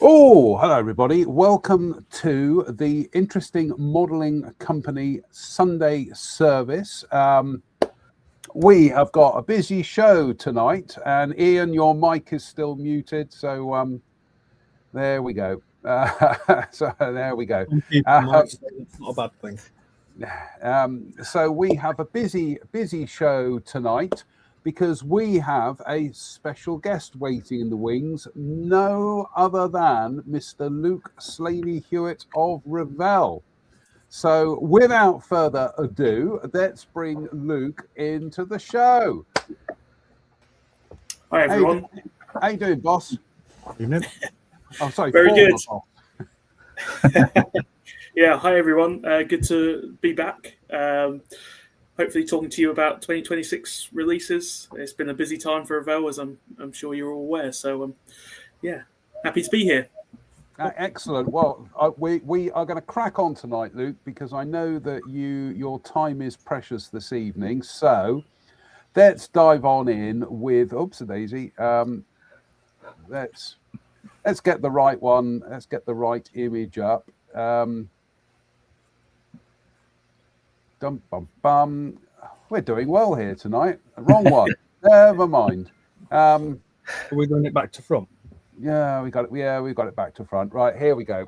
Oh, hello everybody. Welcome to the Interesting Modelling Company Sunday service. We have got a busy show tonight, and Ian, your mic is still muted, so there we go. So there we go. That's not a bad thing. So we have a busy show tonight, because we have a special guest waiting in the wings, no other than Mr. Luke Slaney-Hewitt of Revell. So without further ado, let's bring Luke into the show. Hi, everyone. How you doing, boss? Evening. Oh, sorry. Very good. Boss. Yeah, hi, everyone. Good to be back. Hopefully talking to you about 2026 releases. It's been a busy time for Revell, as I'm sure you're all aware. So, yeah, happy to be here. Excellent. Well, we are going to crack on tonight, Luke, because I know that your time is precious this evening. So let's dive on in with Oopsie-daisy. Let's get the right one. Let's get the right image up. Dum bum bum. We're doing well here tonight. Wrong one. Never mind. Are we doing it back to front? Yeah, we got it. Yeah, we got it back to front. Right, here we go.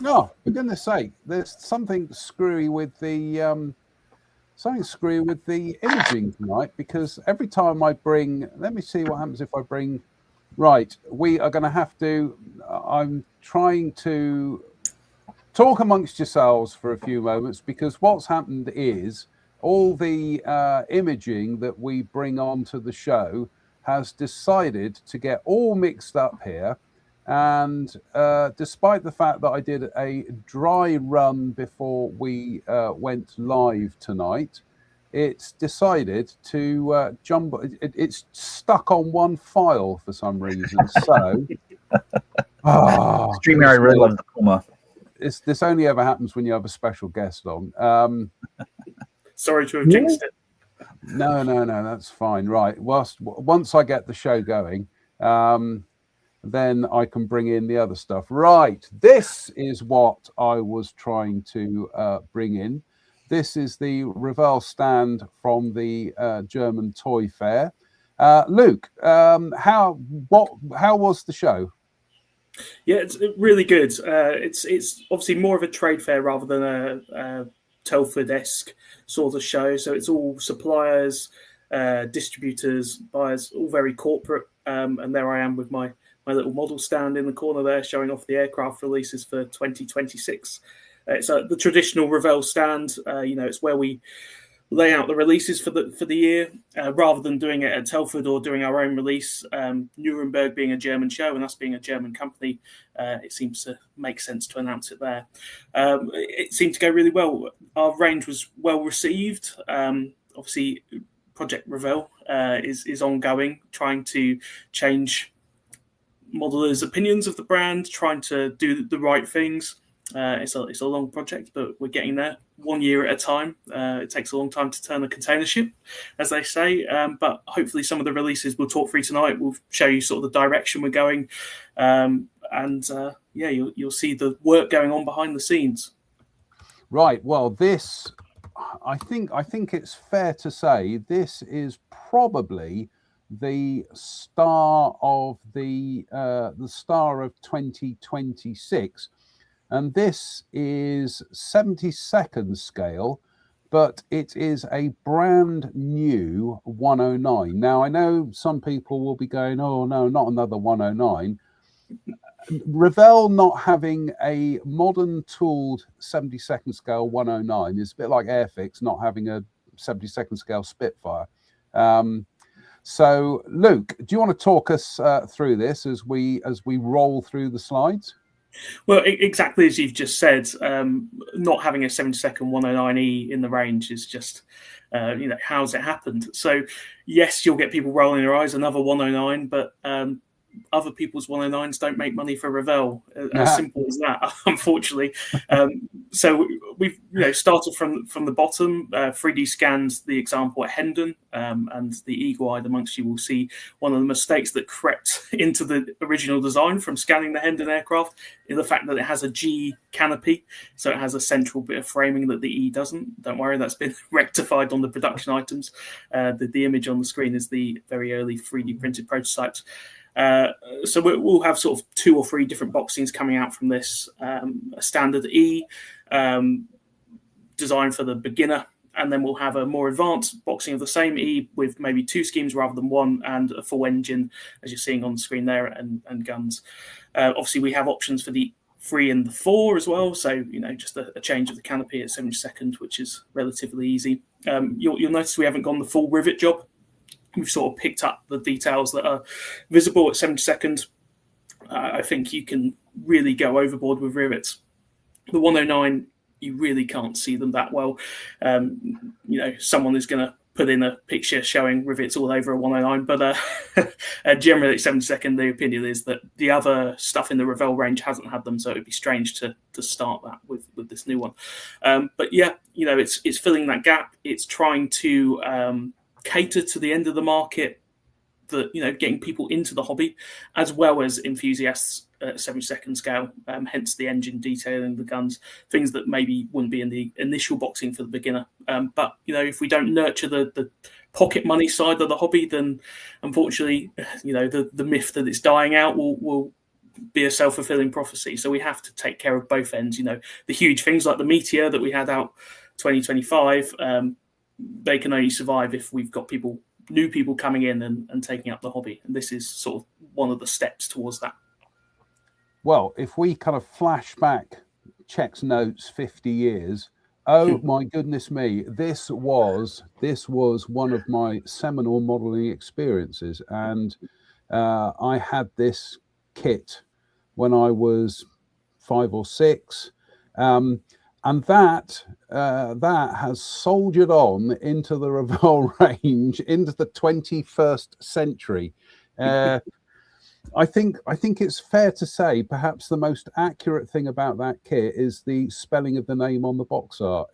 Oh, for goodness sake, there's something screwy with the imaging tonight, because every time I bring, let me see what happens if I bring. Right, we are going to have to. I'm trying to talk amongst yourselves for a few moments, because what's happened is all the imaging that we bring onto the show has decided to get all mixed up here. And despite the fact that I did a dry run before we went live tonight, it's decided to jumble. It's stuck on one file for some reason. So, StreamYard really loves the comma. This only ever happens when you have a special guest on. Sorry to have jinxed it. No, that's fine. Right. Once I get the show going, then I can bring in the other stuff. Right. This is what I was trying to bring in. This is the Revell stand from the German Toy Fair. Luke, how was the show? Yeah, it's really good. It's obviously more of a trade fair rather than a Telford-esque sort of show. So it's all suppliers, distributors, buyers, all very corporate. And there I am with my little model stand in the corner there, showing off the aircraft releases for 2026. It's the traditional Revell stand. It's where we lay out the releases for the year, rather than doing it at Telford or doing our own release. Nuremberg being a German show and us being a German company, it seems to make sense to announce it there. It seemed to go really well. Our range was well received. Obviously, Project Revell is ongoing, trying to change modelers' opinions of the brand, trying to do the right things. It's a long project, but we're getting there 1 year at a time. It takes a long time to turn a container ship, as they say. But hopefully some of the releases we'll talk through tonight will show you sort of the direction we're going. You'll see the work going on behind the scenes. Right. Well, this, I think it's fair to say, this is probably the star of the star of 2026. And this is 72nd scale, but it is a brand new 109. Now, I know some people will be going, oh, no, not another 109. Revell not having a modern tooled 72nd scale 109 is a bit like Airfix not having a 72nd scale Spitfire. So, Luke, do you want to talk us through this as we roll through the slides? Well, exactly as you've just said, not having a 70-second 109E in the range is just, how's it happened? So, yes, you'll get people rolling their eyes, another 109, but other people's 109s don't make money for Revell. As simple as that, unfortunately. So we've started from the bottom, 3D scanned the example at Hendon, and the eagle-eyed amongst you will see one of the mistakes that crept into the original design from scanning the Hendon aircraft is the fact that it has a G canopy, so it has a central bit of framing that the E doesn't. Don't worry, that's been rectified on the production items. The image on the screen is the very early 3D printed prototypes. So we'll have sort of 2 or 3 different boxings coming out from this. A standard E designed for the beginner, and then we'll have a more advanced boxing of the same E with maybe 2 schemes rather than 1, and a full engine, as you're seeing on the screen there, and guns. Obviously, we have options for the 3 and the 4 as well. So, just a change of the canopy at 70-second, which is relatively easy. You'll notice we haven't gone the full rivet job. We've sort of picked up the details that are visible at 70-second. I think you can really go overboard with rivets. The 109, you really can't see them that well. Someone is going to put in a picture showing rivets all over a 109, but generally at 70-second, the opinion is that the other stuff in the Revell range hasn't had them, so it would be strange to start that with this new one. But yeah, it's filling that gap. It's trying to cater to the end of the market, that getting people into the hobby, as well as enthusiasts at 70-second scale. Hence the engine detailing, the guns, things that maybe wouldn't be in the initial boxing for the beginner. But if we don't nurture the pocket money side of the hobby, then unfortunately, the myth that it's dying out will be a self-fulfilling prophecy. So we have to take care of both ends. The huge things like the Meteor that we had out 2025. They can only survive if we've got new people coming in and taking up the hobby. And this is sort of one of the steps towards that. Well, if we kind of flash back Check's notes 50 years, oh my goodness me, this was one of my seminal modeling experiences. And I had this kit when I was 5 or 6. And that has soldiered on into the Revell range into the 21st century. I think it's fair to say perhaps the most accurate thing about that kit is the spelling of the name on the box art.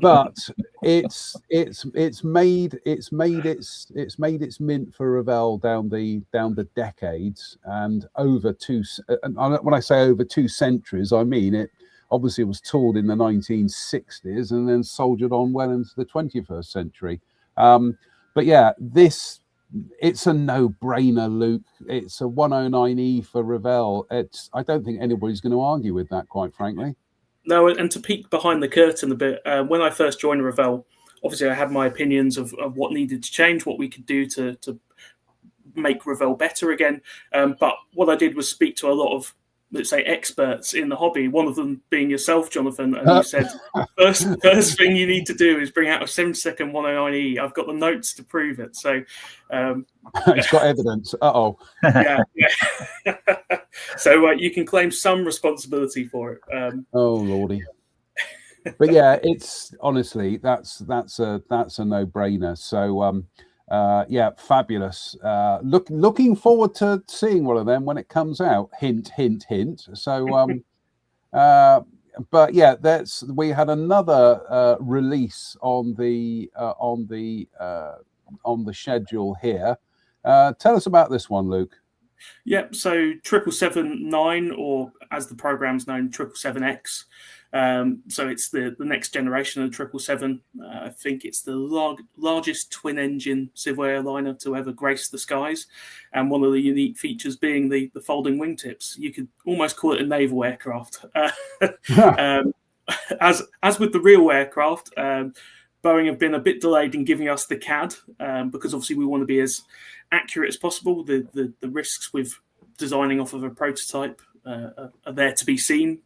But it's made its mint for Revell down the decades and over 2. And when I say over 2 centuries, I mean it. Obviously, it was tooled in the 1960s and then soldiered on well into the 21st century. But yeah, it's a no-brainer, Luke. It's a 109E for Revell. I don't think anybody's going to argue with that, quite frankly. No, and to peek behind the curtain a bit, when I first joined Revell, obviously I had my opinions of what needed to change, what we could do to make Revell better again. But what I did was speak to a lot of, let's say, experts in the hobby, one of them being yourself, Jonathan, and you said, first thing you need to do is bring out a 70-second 109E. I've got the notes to prove it. So it's got evidence. Uh-oh. Yeah. So you can claim some responsibility for it. Oh, Lordy. But yeah, it's honestly, that's a no-brainer. So yeah, fabulous. Looking forward to seeing one of them when it comes out. Hint, hint, hint. So, but yeah, we had another release on the schedule here. Tell us about this one, Luke. Yep. So 777-9, or as the program's known, 777X. So it's the next generation of the 777. I think it's the largest twin-engine civil airliner to ever grace the skies, and one of the unique features being the folding wingtips. You could almost call it a naval aircraft. As with the real aircraft, Boeing have been a bit delayed in giving us the CAD because obviously we want to be as accurate as possible. The risks with designing off of a prototype are there to be seen.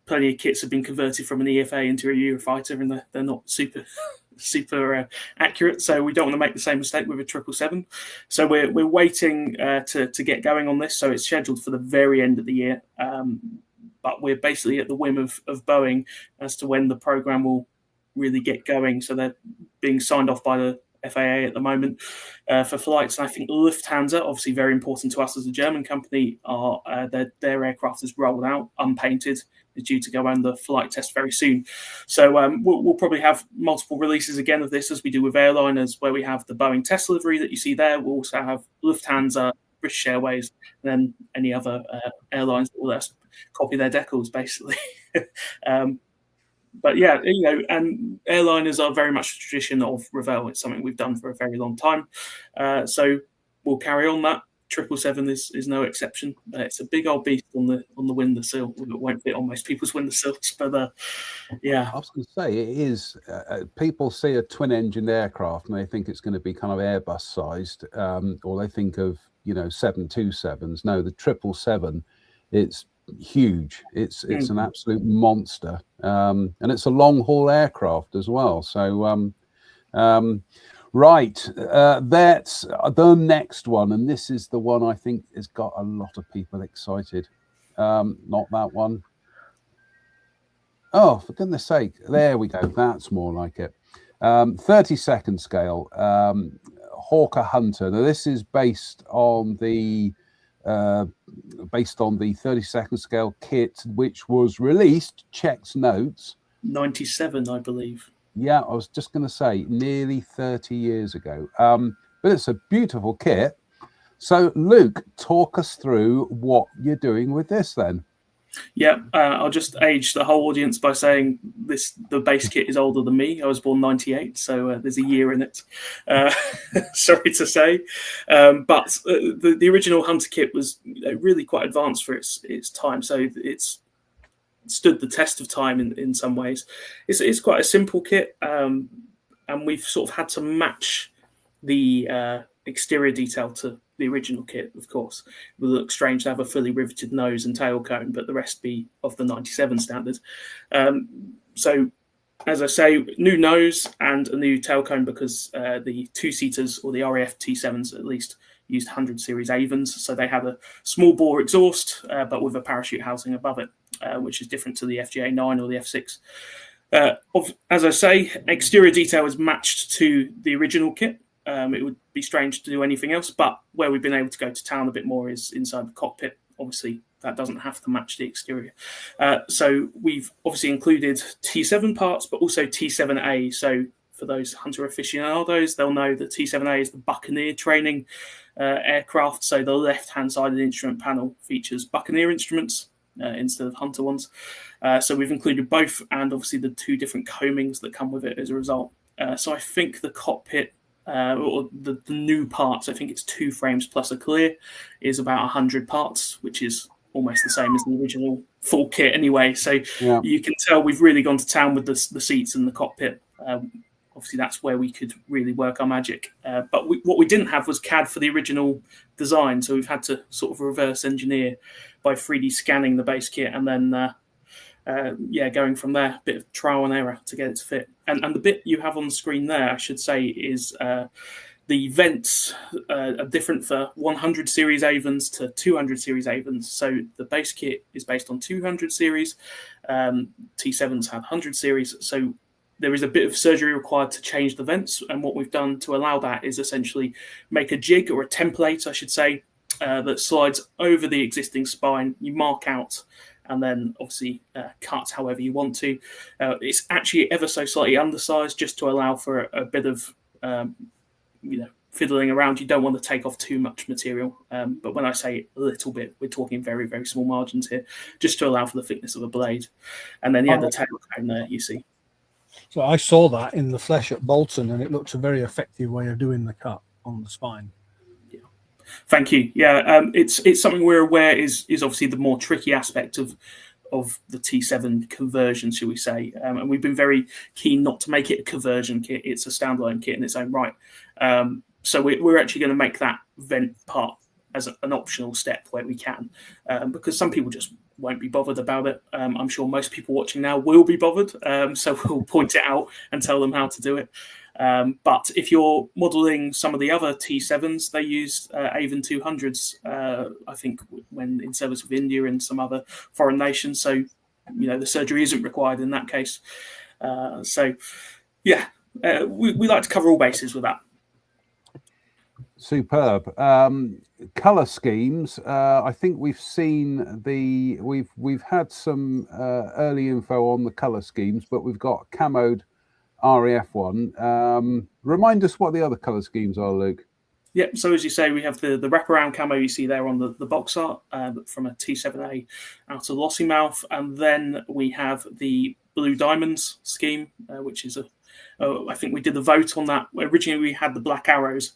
Plenty of kits have been converted from an EFA into a Eurofighter, and they're not super super accurate. So we don't want to make the same mistake with a 777. So we're waiting to get going on this. So it's scheduled for the very end of the year. But we're basically at the whim of Boeing as to when the program will really get going. So they're being signed off by the FAA at the moment for flights. And I think Lufthansa, obviously very important to us as a German company, are their aircraft is rolled out, unpainted. They're due to go on the flight test very soon. So we'll probably have multiple releases again of this, as we do with airliners, where we have the Boeing test livery that you see there. We'll also have Lufthansa, British Airways, and then any other airlines that will let us copy their decals, basically. But yeah, and airliners are very much a tradition of Revell. It's something we've done for a very long time. So we'll carry on that. 777 is no exception. It's a big old beast on the windowsill. It won't fit on most people's windowsills, but yeah. I was going to say, it is. People see a twin-engined aircraft and they think it's going to be kind of Airbus-sized, or they think of 727s. No, the 777, it's huge. It's an absolute monster, and it's a long-haul aircraft as well. So. Right, that's the next one, and this is the one I think has got a lot of people excited. Not that one. Oh, for goodness sake, there we go. That's more like it. 30-second scale, Hawker Hunter. Now, this is based on the 30-second scale kit, which was released. Checked notes. 97, I believe. Yeah, I was just going to say nearly 30 years ago. But it's a beautiful kit. So, Luke, talk us through what you're doing with this then. Yeah, I'll just age the whole audience by saying the base kit is older than me. I was born 98, so there's a year in it. Sorry to say. But the original Hunter kit was really quite advanced for its time. So it's stood the test of time in some ways. It's quite a simple kit, and we've sort of had to match the exterior detail to the original kit. Of course, it would look strange to have a fully riveted nose and tail cone, but the rest be of the 97 standard. So, as I say, new nose and a new tail cone because the two-seaters, or the RAF T7s at least, used 100 series Avens, so they have a small bore exhaust, but with a parachute housing above it, which is different to the FGA-9 or the F6. As I say, exterior detail is matched to the original kit. It would be strange to do anything else, but where we've been able to go to town a bit more is inside the cockpit. Obviously, that doesn't have to match the exterior. So we've obviously included T7 parts, but also T7A. So for those Hunter aficionados, they'll know that T7A is the Buccaneer training aircraft. So the left-hand side of the instrument panel features Buccaneer instruments instead of Hunter ones. So we've included both, and obviously the two different combings that come with it as a result. So I think the cockpit, or the new parts, I think it's 2 frames plus a clear, is about 100 parts, which is almost the same as the original full kit anyway. So yeah, you can tell we've really gone to town with the seats and the cockpit. Obviously, that's where we could really work our magic. But what we didn't have was CAD for the original design. So we've had to sort of reverse engineer by 3D scanning the base kit and then, going from there, a bit of trial and error to get it to fit. And the bit you have on the screen there, I should say, is the vents are different for 100 series Avens to 200 series Avens. So the base kit is based on 200 series. T7s have 100 series. So there is a bit of surgery required to change the vents. And what we've done to allow that is essentially make a jig, or a template, I should say, that slides over the existing spine. You mark out and then obviously cut however you want to. It's actually ever so slightly undersized just to allow for a bit of, fiddling around. You don't want to take off too much material. But when I say a little bit, we're talking very, very small margins here, just to allow for the thickness of a blade. And then, the tail cone there, you see. So I saw that in the flesh at Bolton, and it looks a very effective way of doing the cut on the spine. Yeah, thank you. Yeah, it's something we're aware is obviously the more tricky aspect of the T7 conversion, shall we say. And we've been very keen not to make it a conversion kit. It's a standalone kit in its own right. So we're actually going to make that vent part as an optional step where we can, because some people just won't be bothered about it. I'm sure most people watching now will be bothered, so we'll point it out and tell them how to do it. But if you're modelling some of the other T7s, they used Avon 200s, I think, when in service with India and some other foreign nations. So, the surgery isn't required in that case. We like to cover all bases with that. Superb. Color schemes. I think we've seen we've had some early info on the color schemes, but we've got camoed RAF one. Remind us what the other color schemes are, Luke. Yep. So as you say, we have the wraparound camo you see there on the box art from a T7A out of Lossiemouth, and then we have the Blue Diamonds scheme, which is I think we did the vote on that. Originally, we had the Black Arrows,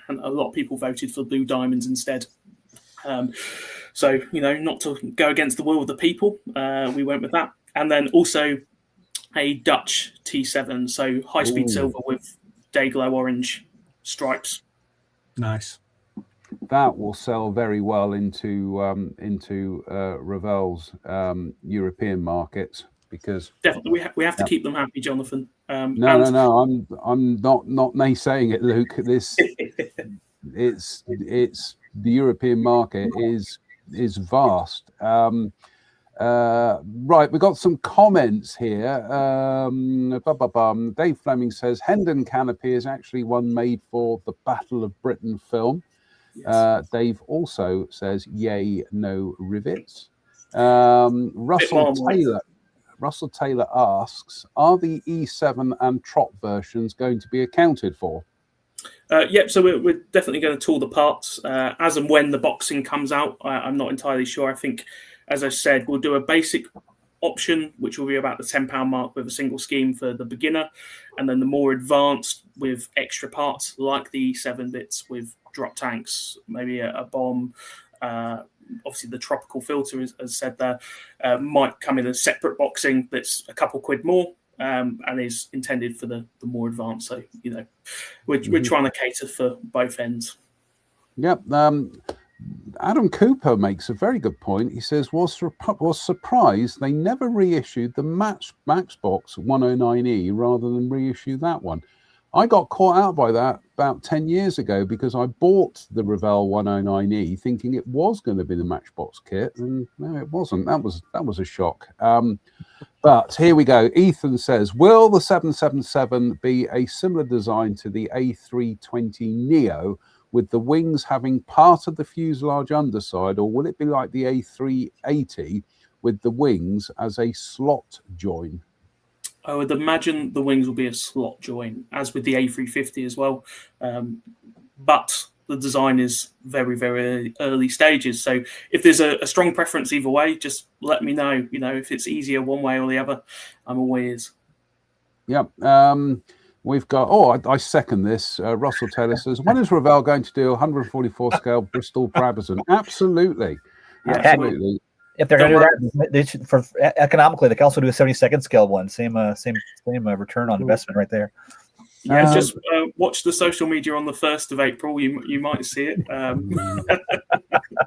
and a lot of people voted for Blue Diamonds instead. So, not to go against the will of the people, we went with that. And then also a Dutch T7, so high-speed silver with day-glow orange stripes. Nice. That will sell very well into Revell's European markets, because definitely we have to keep them happy, Jonathan. No. I'm not naysaying it, Luke. It's the European market is vast. Right, we got some comments here. Dave Fleming says Hendon Canopy is actually one made for the Battle of Britain film. Yes. Dave also says yay, no rivets. Russell Taylor asks, are the E7 and Trot versions going to be accounted for? Yep, so we're definitely going to tool the parts as and when the boxing comes out. I'm not entirely sure. I think, as I said, we'll do a basic option, which will be about the £10 mark with a single scheme for the beginner, and then the more advanced with extra parts like the E7 bits with drop tanks, maybe a bomb. Obviously, the tropical filter, as said there, might come in a separate boxing that's a couple quid more and is intended for the more advanced. So, we're trying to cater for both ends. Yep. Adam Cooper makes a very good point. He says, was surprised they never reissued the Matchbox 109E rather than reissue that one. I got caught out by that about 10 years ago because I bought the Revell 109E thinking it was going to be the Matchbox kit, and no, it wasn't. That was a shock. But here we go. Ethan says, will the 777 be a similar design to the A320 Neo with the wings having part of the fuselage underside, or will it be like the A380 with the wings as a slot join? I would imagine the wings will be a slot join, as with the A350 as well. But the design is very, very early stages. So if there's a strong preference either way, just let me know. If it's easier one way or the other, I'm all ears. Yep. We've got, I second this. Russell Taylor says, when is Revell going to do 144 scale Bristol Brabazon? Absolutely. Yeah. Absolutely. If they're going to do that, they should, for economically, they can also do a 72nd scale one. Same return on investment right there. Yeah, just watch the social media on the 1st of April. You might see it.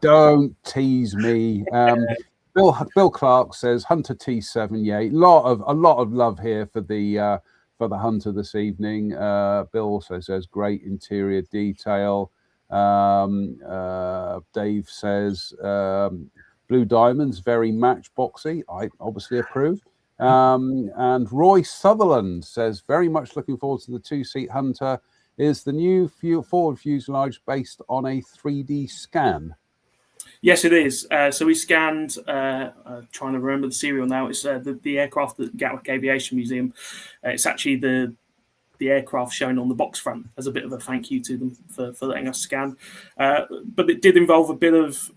Don't tease me. Bill Clark says Hunter T7. Yeah, a lot of love here for the Hunter this evening. Bill also says great interior detail. Dave says Blue Diamonds, very matchboxy. I obviously approve. And Roy Sutherland says, very much looking forward to the two-seat Hunter. Is the new forward fuselage based on a 3D scan? Yes, it is. So we scanned, trying to remember the serial now, it's the aircraft at Gatwick Aviation Museum. It's actually the aircraft shown on the box front as a bit of a thank you to them for letting us scan. But it did involve a bit of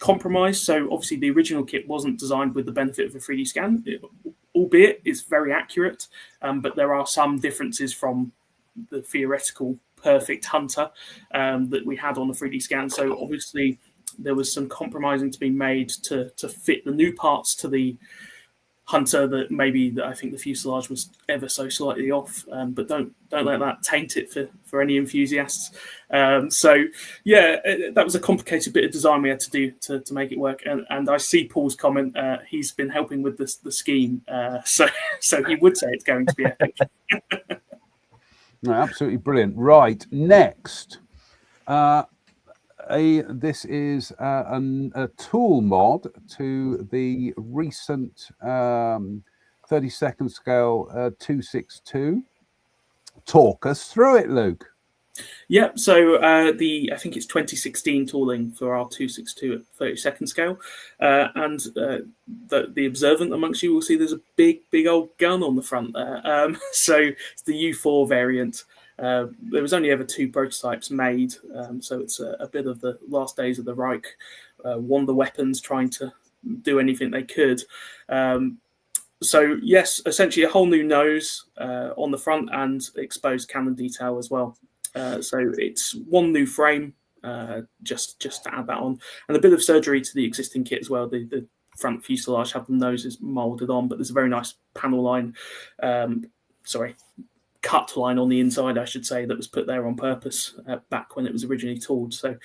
compromise. So obviously the original kit wasn't designed with the benefit of a 3D scan, albeit it's very accurate, but there are some differences from the theoretical perfect Hunter that we had on the 3D scan. So obviously there was some compromising to be made to fit the new parts to the Hunter that maybe that I think the fuselage was ever so slightly off, but don't let that taint it for any enthusiasts. So yeah, that was a complicated bit of design we had to do to make it work. And I see Paul's comment. He's been helping with the scheme, so he would say it's going to be epic. No, absolutely brilliant. Right, next. This is a tool mod to the recent 32nd scale 262. Talk us through it, Luke. Yep. So I think it's 2016 tooling for our 262 at 32nd scale, and the observant amongst you will see there's a big old gun on the front there. So it's the U4 variant. There was only ever 2 prototypes made, so it's a bit of the last days of the Reich wonder weapons trying to do anything they could. So yes, essentially a whole new nose on the front and exposed cannon detail as well. So it's one new frame, just to add that on, and a bit of surgery to the existing kit as well. The front fuselage have the noses moulded on, but there's a very nice panel line, cut line on the inside, I should say, that was put there on purpose back when it was originally tooled. So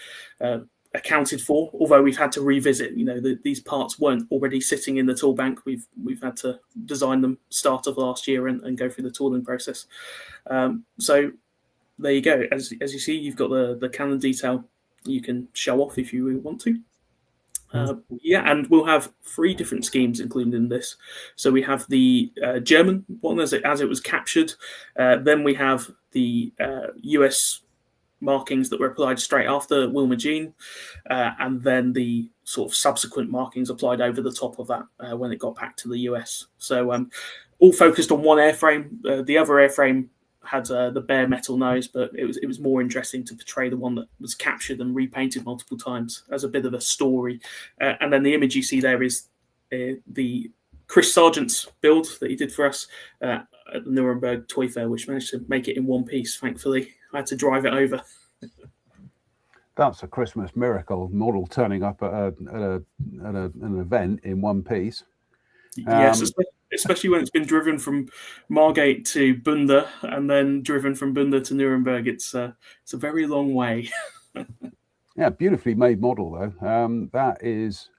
accounted for, although we've had to revisit, these parts weren't already sitting in the tool bank. We've had to design them start of last year and go through the tooling process. So there you go. As you see, you've got the cannon detail you can show off if you really want to. And we'll have 3 different schemes included in this. So we have the German one as it was captured. Then we have the US markings that were applied straight after Wilma Jean, and then the sort of subsequent markings applied over the top of that when it got back to the US. So all focused on one airframe. The other airframe had the bare metal nose, but it was more interesting to portray the one that was captured and repainted multiple times as a bit of a story. And then the image you see there is the Chris Sargent's build that he did for us at the Nuremberg Toy Fair, which managed to make it in one piece. Thankfully, I had to drive it over. That's a Christmas miracle model turning up at an event in one piece. Yes, especially when it's been driven from Margate to Bunda and then driven from Bunda to Nuremberg. It's a very long way. Yeah, beautifully made model though. That is,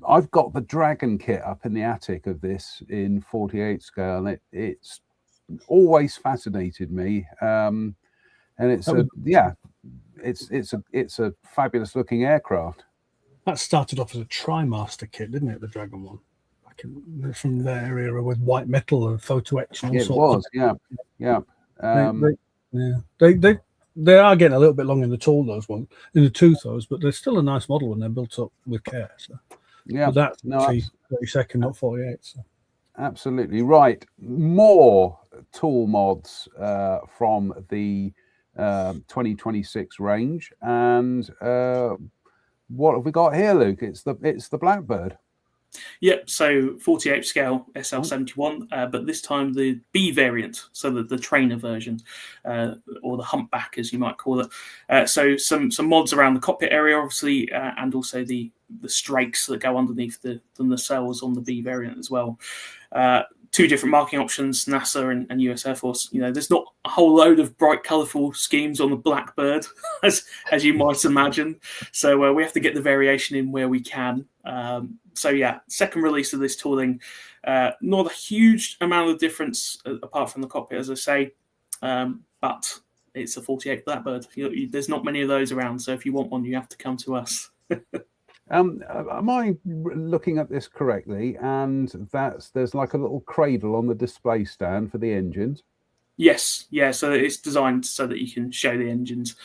I've got the Dragon kit up in the attic of this in 48 scale, and it's always fascinated me. And it's it's a fabulous looking aircraft. That started off as a TriMaster kit, didn't it? The Dragon one. From their era with white metal and photo etch and all sorts. They are getting a little bit long in the tool, those ones, in the tooth, those, but they're still a nice model when they're built up with care. So but that's 32nd, not 48. So. Absolutely right. More tool mods from the 2026 range, and what have we got here, Luke? It's the Blackbird. Yep, so 48 scale SL71, but this time the B variant, so the trainer version, or the humpback as you might call it. So some mods around the cockpit area, obviously, and also the strakes that go underneath the nacelles on the B variant as well. 2 different marking options, NASA and US Air Force. There's not a whole load of bright, colourful schemes on the Blackbird, as you might imagine. So we have to get the variation in where we can. So yeah, second release of this tooling. Not a huge amount of difference apart from the cockpit, as I say, but it's a 48 Blackbird. There's not many of those around, so if you want one, you have to come to us. Am I looking at this correctly? And there's like a little cradle on the display stand for the engines. Yes, yeah. So it's designed so that you can show the engines.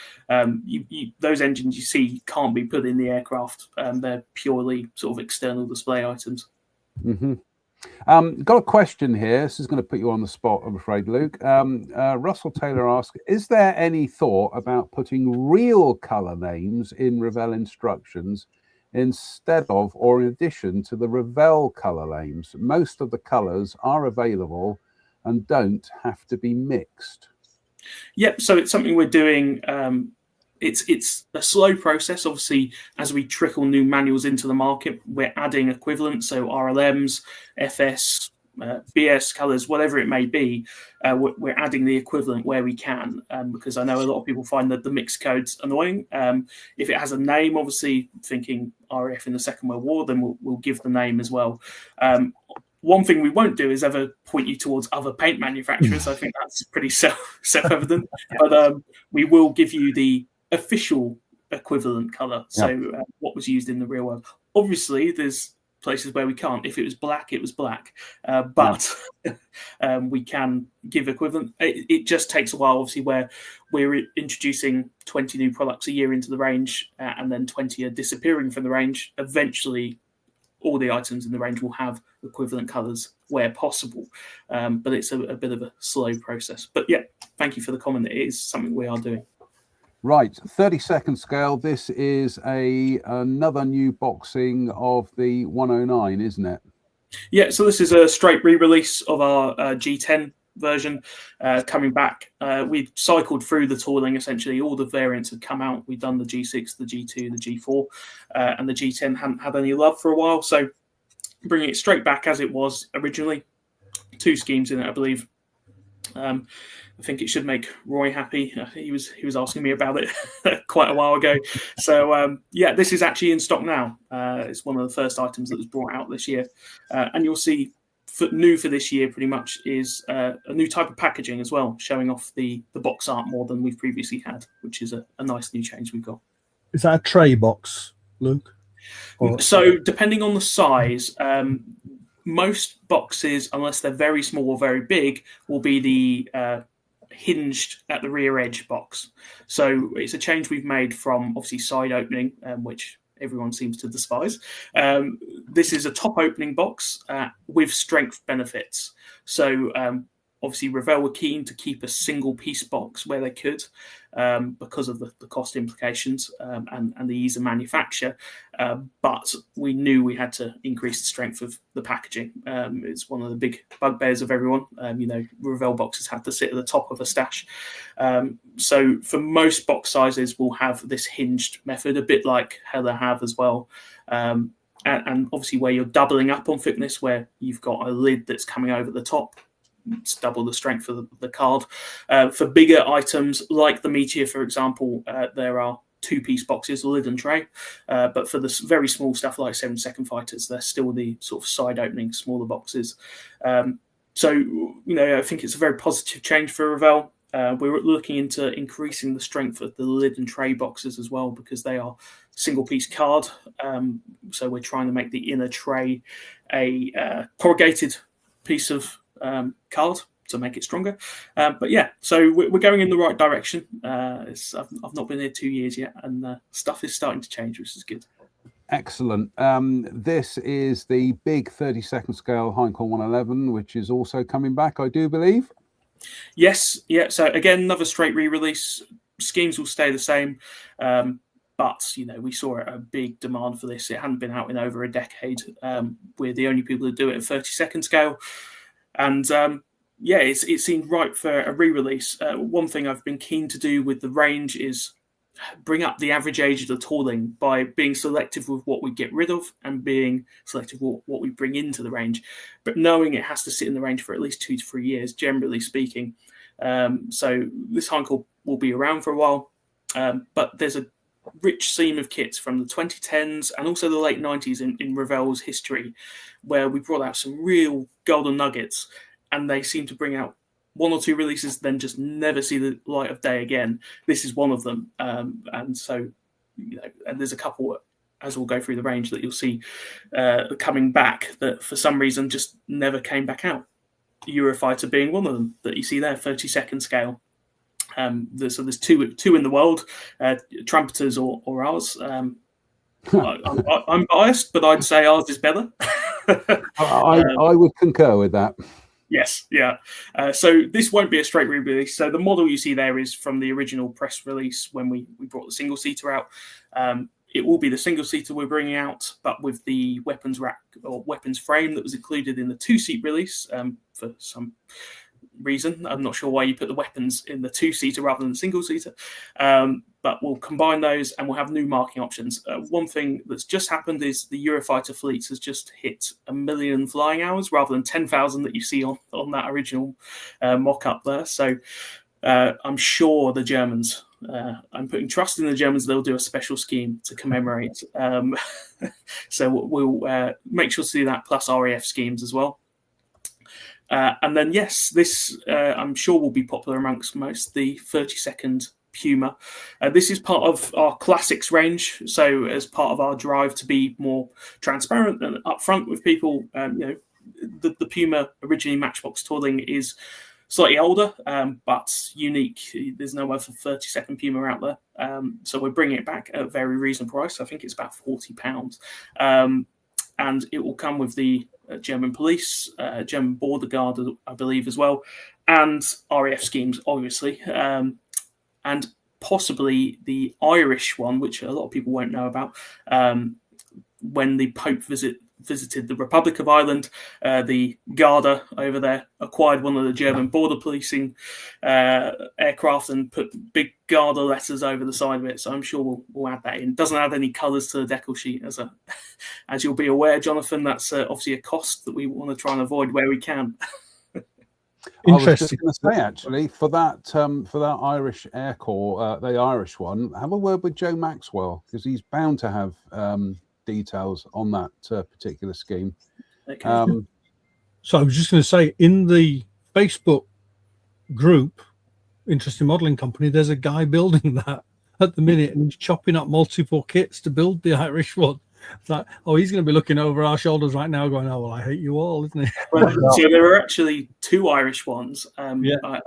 Those engines you see can't be put in the aircraft. They're purely sort of external display items. Mm-hmm. Got a question here. This is going to put you on the spot, I'm afraid, Luke. Russell Taylor asks, is there any thought about putting real colour names in Revell instructions instead of or in addition to the Revell colour names? Most of the colours are available and don't have to be mixed. Yep, so it's something we're doing it's a slow process. Obviously, as we trickle new manuals into the market, we're adding equivalents, so RLMs, FS, BS colors, whatever it may be. We're adding the equivalent where we can, because I know a lot of people find that the mixed code's annoying. If it has a name, obviously thinking RAF in the Second World War, then we'll give the name as well. One thing we won't do is ever point you towards other paint manufacturers. I think that's pretty self-evident. But we will give you the official equivalent color, so what was used in the real world. Obviously, there's places where we can't. If it was black, it was black, but we can give equivalent. It just takes a while, obviously, where we're introducing 20 new products a year into the range, and then 20 are disappearing from the range. Eventually, all the items in the range will have equivalent colors where possible, but it's a bit of a slow process. But yeah, thank you for the comment. It is something we are doing. Right, 30-second scale. This is another new boxing of the 109, isn't it? Yeah, so this is a straight re-release of our G10 version coming back. We cycled through the tooling, essentially. All the variants had come out. We'd done the G6, the G2, the G4, and the G10 hadn't had any love for a while. So bringing it straight back as it was originally. 2 schemes in it, I believe. I think it should make Roy happy. He was asking me about it quite a while ago. So yeah, this is actually in stock now. It's one of the first items that was brought out this year, and you'll see new for this year pretty much is a new type of packaging as well, showing off the box art more than we've previously had, which is a nice new change we've got. Is that a tray box, Luke? So depending on the size, most boxes, unless they're very small or very big, will be the hinged at the rear edge box. So it's a change we've made from obviously side opening, which everyone seems to despise. This is a top opening box with strength benefits. So obviously Revell were keen to keep a single piece box where they could, because of the cost implications and the ease of manufacture. But we knew we had to increase the strength of the packaging. It's one of the big bugbears of everyone. Revell boxes have to sit at the top of a stash. So for most box sizes, we'll have this hinged method, a bit like Hella have as well. And obviously where you're doubling up on thickness, where you've got a lid that's coming over the top, it's double the strength of the card. For bigger items like the Meteor, for example, there are 2-piece boxes, lid and tray. But for the very small stuff like 7-second fighters, they're still the sort of side opening, smaller boxes. So, I think it's a very positive change for Revell. We're looking into increasing the strength of the lid and tray boxes as well, because they are single-piece card. So we're trying to make the inner tray a corrugated piece of card to make it stronger. But yeah, so we're going in the right direction. I've not been here 2 years yet, and stuff is starting to change, which is good. Excellent. This is the big 30-second scale Heinkel 111, which is also coming back, I do believe. Yes, yeah. So again, another straight re-release. Schemes will stay the same. But, we saw a big demand for this. It hadn't been out in over a decade. We're the only people who do it at 30-second scale. And it seemed right for a re-release. One thing I've been keen to do with the range is bring up the average age of the tooling by being selective with what we get rid of and being selective with what we bring into the range, but knowing it has to sit in the range for at least 2 to 3 years, generally speaking. So this Heinkel will be around for a while, but there's a rich seam of kits from the 2010s and also the late 90s in Revell's history, where we brought out some real golden nuggets, and they seem to bring out 1 or 2 releases, then just never see the light of day again. This is one of them. And so, and there's a couple, as we'll go through the range, that you'll see coming back that for some reason just never came back out. Eurofighter being one of them that you see there, 30-second scale. So there's two in the world, Trumpeters or ours. I'm biased, but I'd say ours is better. I would concur with that. Yes, yeah. So this won't be a straight re-release. So the model you see there is from the original press release when we brought the single-seater out. It will be the single-seater we're bringing out, but with the weapons rack or weapons frame that was included in the 2-seat release for some reason. I'm not sure why you put the weapons in the 2-seater rather than the single-seater, but we'll combine those and we'll have new marking options. One thing that's just happened is the Eurofighter fleets has just hit 1 million flying hours rather than 10,000 that you see on that original mock-up there. So I'm sure the Germans, I'm putting trust in the Germans, they'll do a special scheme to commemorate. So we'll make sure to do that, plus RAF schemes as well. And then, yes, this I'm sure will be popular amongst most, the 30-second Puma. This is part of our classics range. So as part of our drive to be more transparent and upfront with people, the Puma originally Matchbox tooling is slightly older, but unique. There's no other 30-second Puma out there. So we're bringing it back at a very reasonable price. I think it's about £40. And it will come with the German police, German border guard, I believe, as well, and RAF schemes, obviously, and possibly the Irish one, which a lot of people won't know about. When the Pope visited the Republic of Ireland, the Garda over there acquired one of the German border policing aircraft and put big Garda letters over the side of it. So I'm sure we'll add that in. Doesn't add any colours to the decal sheet, as you'll be aware, Jonathan. That's obviously a cost that we want to try and avoid where we can. I was just going to say, actually, for that Irish Air Corps, the Irish one, have a word with Joe Maxwell, because he's bound to have details on that particular scheme. Okay. So I was just going to say, in the Facebook group, Interesting Modelling Company, there's a guy building that at the minute, and he's chopping up multiple kits to build the Irish one. It's like, he's going to be looking over our shoulders right now going, oh, well, I hate you all, isn't he? Well, so there were actually 2 Irish ones. I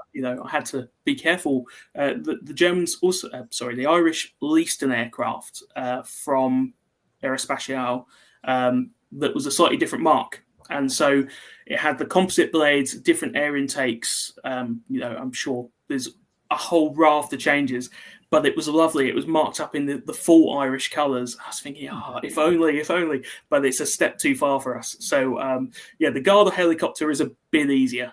had to be careful. The Germans also, the Irish leased an aircraft from Aerospatiale that was a slightly different mark. And so it had the composite blades, different air intakes. I'm sure there's a whole raft of changes, but it was lovely. It was marked up in the full Irish colours. I was thinking, if only, but it's a step too far for us. So, the Garda helicopter is a bit easier.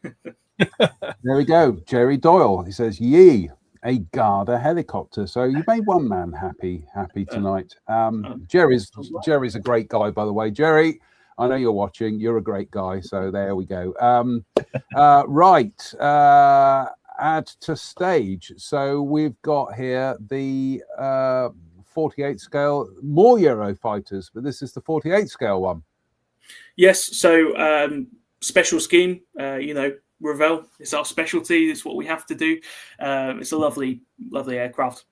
There we go. Jerry Doyle, he says, yee, a Garda helicopter. So you made one man happy tonight. Jerry's a great guy, by the way. Jerry, I know you're watching. You're a great guy. So there we go. Right. Add to stage. So we've got here the 48 scale, more Eurofighters, but this is the 48 scale one. Yes. So special scheme, Revell, it's our specialty. It's what we have to do. It's a lovely, lovely aircraft.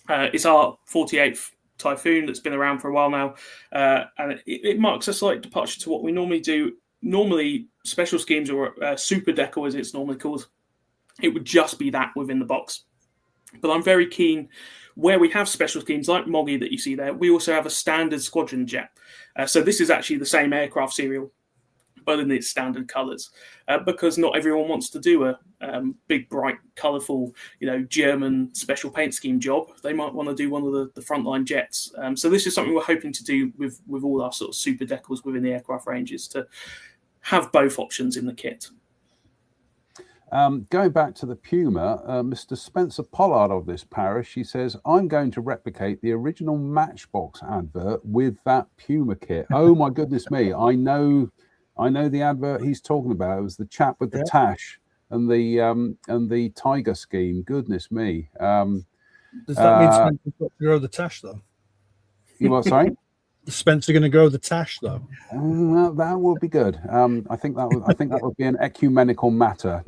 It's our 48th Typhoon that's been around for a while now, and it marks a slight departure to what we normally do. Normally, special schemes or super decal, as it's normally called, it would just be that within the box. But I'm very keen, where we have special schemes like Moggy that you see there, we also have a standard squadron jet. So this is actually the same aircraft serial, but in its standard colours, because not everyone wants to do a big, bright, colourful, German special paint scheme job. They might want to do one of the frontline jets. So this is something we're hoping to do with all our sort of super decals within the aircraft ranges, to have both options in the kit. Going back to the Puma, Mr. Spencer Pollard of this parish, he says, I'm going to replicate the original Matchbox advert with that Puma kit. Oh my goodness me. I know the advert he's talking about. It was the chap with the tash and the tiger scheme. Goodness me. Does that mean Spencer's got to grow the tash though? You what, sorry? Is Spencer going to grow the tash though? Well, that would be good. I think that would be an ecumenical matter.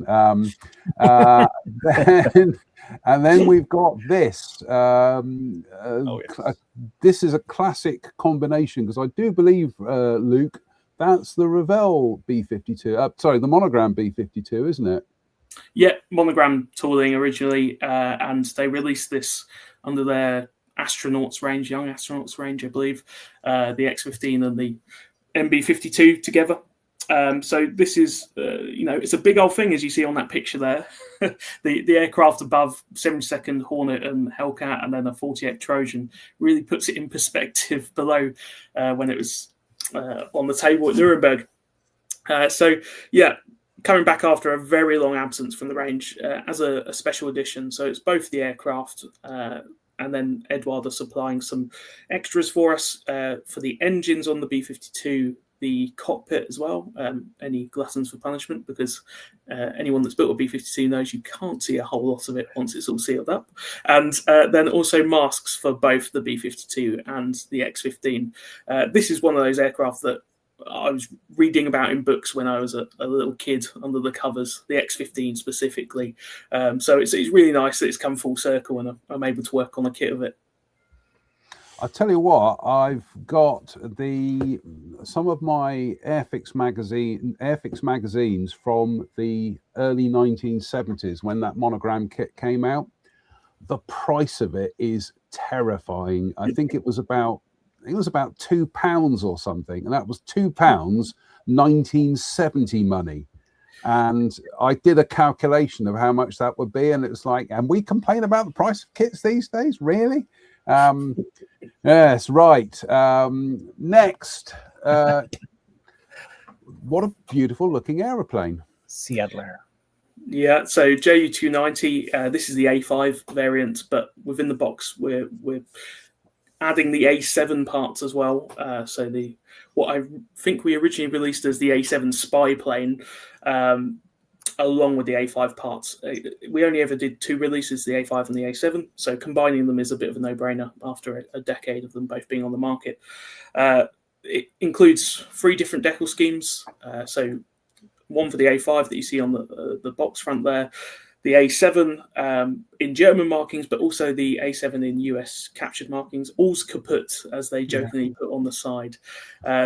Then we've got this. This is a classic combination, because I do believe, Luke, that's the Revell B52. Sorry, the Monogram B52, isn't it? Yeah, Monogram tooling originally, and they released this under their astronauts range, young astronauts range, I believe, the X-15 and the MB-52 together. So this is, it's a big old thing, as you see on that picture there. the aircraft above, 72nd Hornet and Hellcat, and then a 48 Trojan, really puts it in perspective below when it was on the table at Nuremberg. coming back after a very long absence from the range as a special edition. So it's both the aircraft and then Eduardo supplying some extras for us for the engines on the B-52, the cockpit as well. Any gluttons for punishment, because anyone that's built a B-52 knows you can't see a whole lot of it once it's all sealed up. And then also masks for both the B-52 and the X-15. This is one of those aircraft that I was reading about in books when I was a little kid under the covers, the X-15 specifically. So it's really nice that it's come full circle and I'm able to work on a kit of it. I tell you what, I've got some of my Airfix magazines from the early 1970s when that monogram kit came out. The price of it is terrifying. I think it was about £2 or something, and that was £2 1970 money. And I did a calculation of how much that would be, and it was like, and we complain about the price of kits these days, really? Yes, right. Next, what a beautiful looking aeroplane. Seattler. Yeah, so JU290, this is the A5 variant, but within the box we're adding the A7 parts as well. So what I think we originally released as the A7 spy plane, along with the A5 parts. We only ever did 2 releases, the A5 and the A7, so combining them is a bit of a no-brainer after a decade of them both being on the market. It includes 3 different decal schemes, so one for the A5 that you see on the box front there, the A7 in German markings, but also the A7 in US captured markings, all's kaput, as they jokingly put on the side.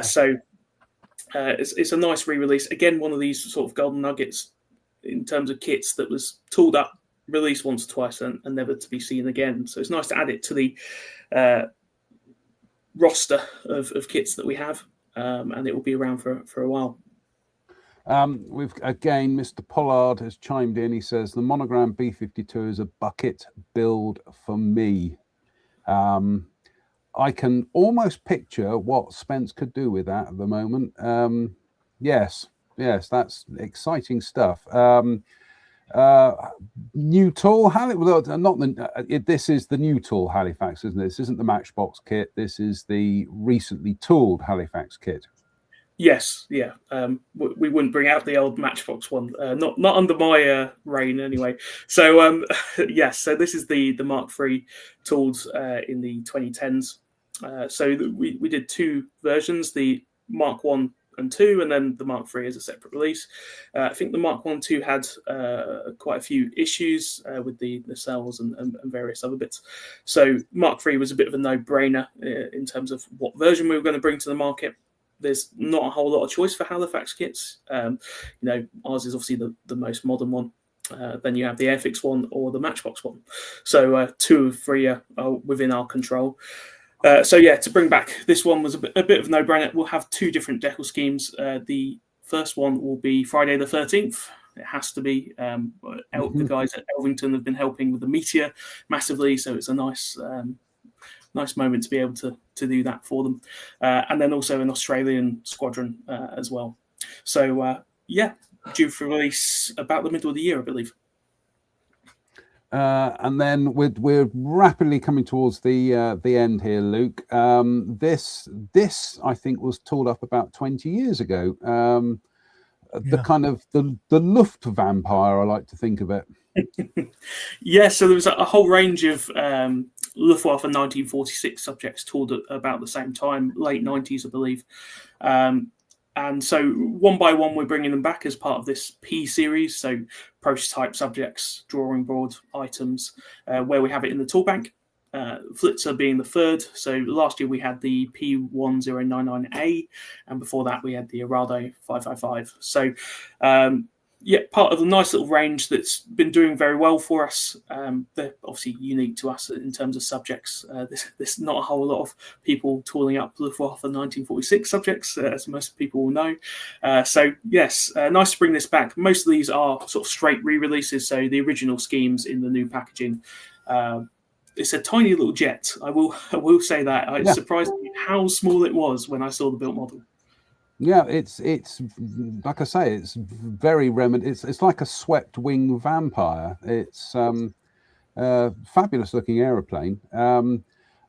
So it's a nice re-release. Again, one of these sort of golden nuggets in terms of kits that was tooled up, released once or twice, and never to be seen again. So it's nice to add it to the roster of kits that we have, and it will be around for a while. We've again, Mr. Pollard has chimed in. He says the monogram B-52 is a bucket build for me. I can almost picture what Spence could do with that at the moment. Yes, that's exciting stuff. New tool, this is the new tool Halifax, isn't it? This isn't the Matchbox kit. This is the recently tooled Halifax kit. Yes, yeah. We wouldn't bring out the old Matchbox one, not under my reign anyway. So yes, so this is the Mark III tooled in the 2010s. So we did 2 versions, the Mark 1 and 2, and then the Mark III as a separate release. I think the Mark 1 and 2 had quite a few issues with the cells and various other bits. So Mark III was a bit of a no-brainer in terms of what version we were going to bring to the market. There's not a whole lot of choice for Halifax kits. Ours is obviously the most modern one. Then you have the Airfix one or the Matchbox one. So 2 of 3 are within our control. To bring back this one was a bit of a no-brainer. We'll have 2 different decal schemes. The first one will be Friday the 13th. It has to be. The guys at Elvington have been helping with the Meteor massively, so it's a nice moment to be able to do that for them. And then also an Australian squadron as well. So, due for release about the middle of the year, I believe. And then we're rapidly coming towards the end here, Luke. This I think was tooled up about 20 years ago. The kind of the Luft vampire, I like to think of it. So there was a whole range of Luftwaffe 1946 subjects tooled at about the same time, late 90s, I believe. And so one by one, we're bringing them back as part of this P series. So prototype subjects, drawing board items, where we have it in the tool bank. Flitzer being the third. So last year we had the P1099A, and before that we had the Arado 555. So part of the nice little range that's been doing very well for us. They're obviously unique to us in terms of subjects. There's not a whole lot of people tooling up Luftwaffe 1946 subjects, as most people will know. Nice to bring this back. Most of these are sort of straight re-releases, so the original schemes in the new packaging. It's a tiny little jet. I will say that. It surprised me how small it was when I saw the built model. Yeah, it's like I say, it's very It's like a swept wing vampire. It's fabulous looking aeroplane.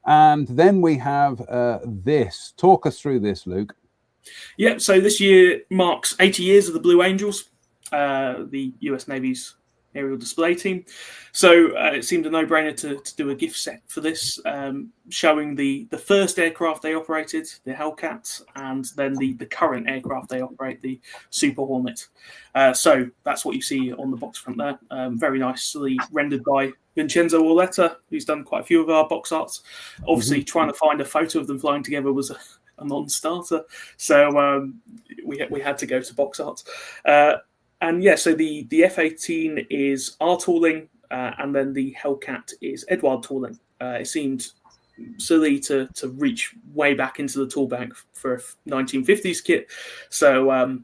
And then we have this. Talk us through this, Luke. Yeah, so this year marks 80 years of the Blue Angels, the US Navy's aerial display team. So it seemed a no-brainer to do a gift set for this, showing the first aircraft they operated, the Hellcat, and then the current aircraft they operate, the Super Hornet. So that's what you see on the box front there. Very nicely rendered by Vincenzo Orletta, who's done quite a few of our box arts. Obviously, trying to find a photo of them flying together was a non-starter, so we had to go to box art. And yeah, so the F-18 is R. Tooling, and then the Hellcat is Edward Tooling. It seemed silly to reach way back into the tool bank for a 1950s kit, so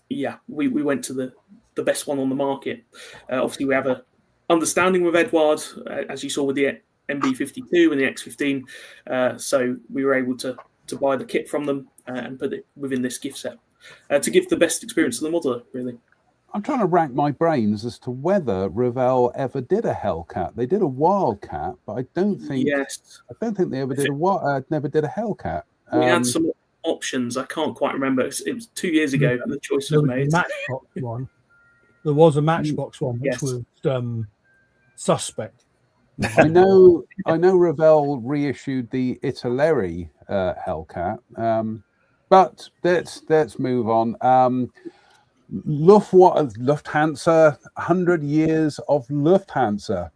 yeah, we went to the best one on the market. Obviously, we have a understanding with Edward, as you saw with the MB-52 and the X-15, so we were able to buy the kit from them and put it within this gift set to give the best experience to the modeler, really. I'm trying to rack my brains as to whether Revell ever did a Hellcat. They did a Wildcat, but I don't think they ever did never did a Hellcat. We had some options. I can't quite remember. It was 2 years ago the choice was made. Matchbox one. There was a Matchbox one, which was suspect. I know Revell reissued the Italeri Hellcat, but let's move on. Lufthansa, 100 years of Lufthansa.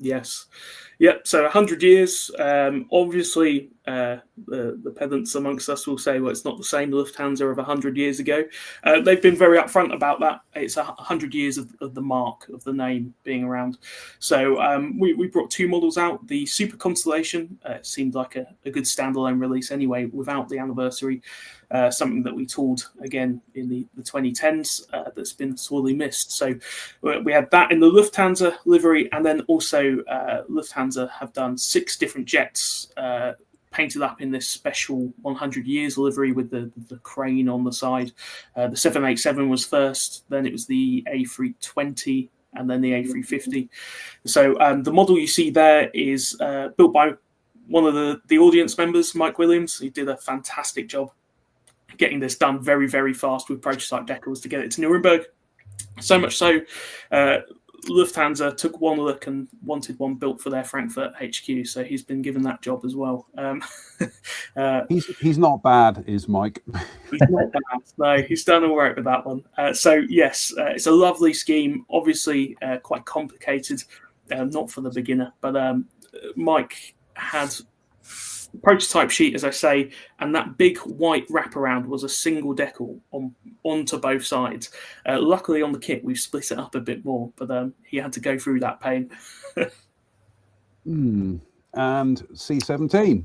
Yes. Yep. So 100 years. Obviously, the pedants amongst us will say, well, it's not the same Lufthansa of 100 years ago. They've been very upfront about that. It's 100 years of the mark of the name being around. So we brought two models out. The Super Constellation seemed like a good standalone release anyway, without the anniversary. Something that we tooled again in the 2010s that's been sorely missed. So we had that in the Lufthansa livery, and then also Lufthansa have done 6 different jets painted up in this special 100 years livery with the crane on the side. The 787 was first, then it was the A320, and then the A350. So the model you see there is built by one of the audience members, Mike Williams. He did a fantastic job getting this done very, very fast with prototype decals to get it to Nuremberg. So much so, Lufthansa took one look and wanted one built for their Frankfurt HQ. So he's been given that job as well. He's not bad, is Mike? He's not bad. No, he's done all right with that one. So yes, it's a lovely scheme. Obviously, quite complicated, not for the beginner. But Mike had prototype sheet, as I say, and that big white wraparound was a single decal onto both sides. Luckily on the kit we've split it up a bit more, but he had to go through that pain. And C-17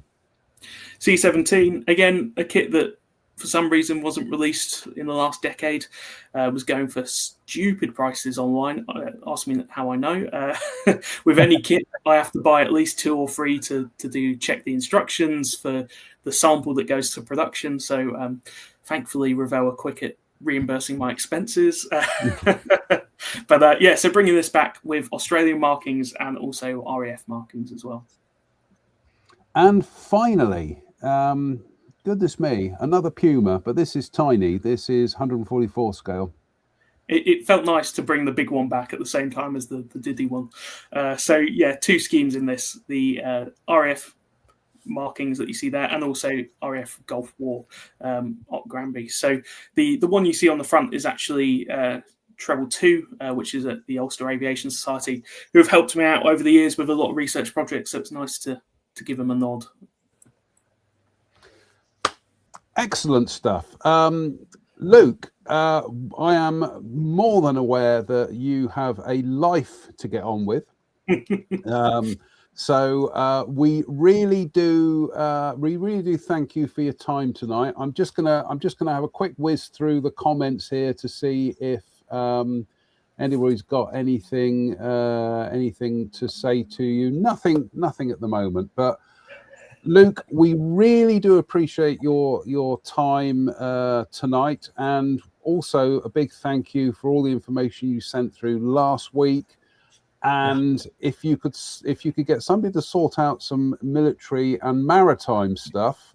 again, a kit that for some reason wasn't released in the last decade, was going for stupid prices online. Ask me how I know. With any kit, I have to buy at least 2 or 3 to check the instructions for the sample that goes to production. So thankfully, Revell are quick at reimbursing my expenses. But yeah, so bringing this back with Australian markings and also RAF markings as well. And finally, goodness me, another Puma, but this is tiny. This is 144 scale. It felt nice to bring the big one back at the same time as the Diddy one. So yeah, 2 schemes in this: the RAF markings that you see there, and also RAF Gulf War Op Granby. So the one you see on the front is actually Treble 2, which is at the Ulster Aviation Society, who have helped me out over the years with a lot of research projects. So it's nice to give them a nod. Excellent stuff. Luke, I am more than aware that you have a life to get on with. So we really do thank you for your time tonight. I'm just gonna have a quick whiz through the comments here to see if anybody's got anything to say to you. Nothing at the moment, but Luke, we really do appreciate your time tonight, and also a big thank you for all the information you sent through last week. And if you could get somebody to sort out some military and maritime stuff,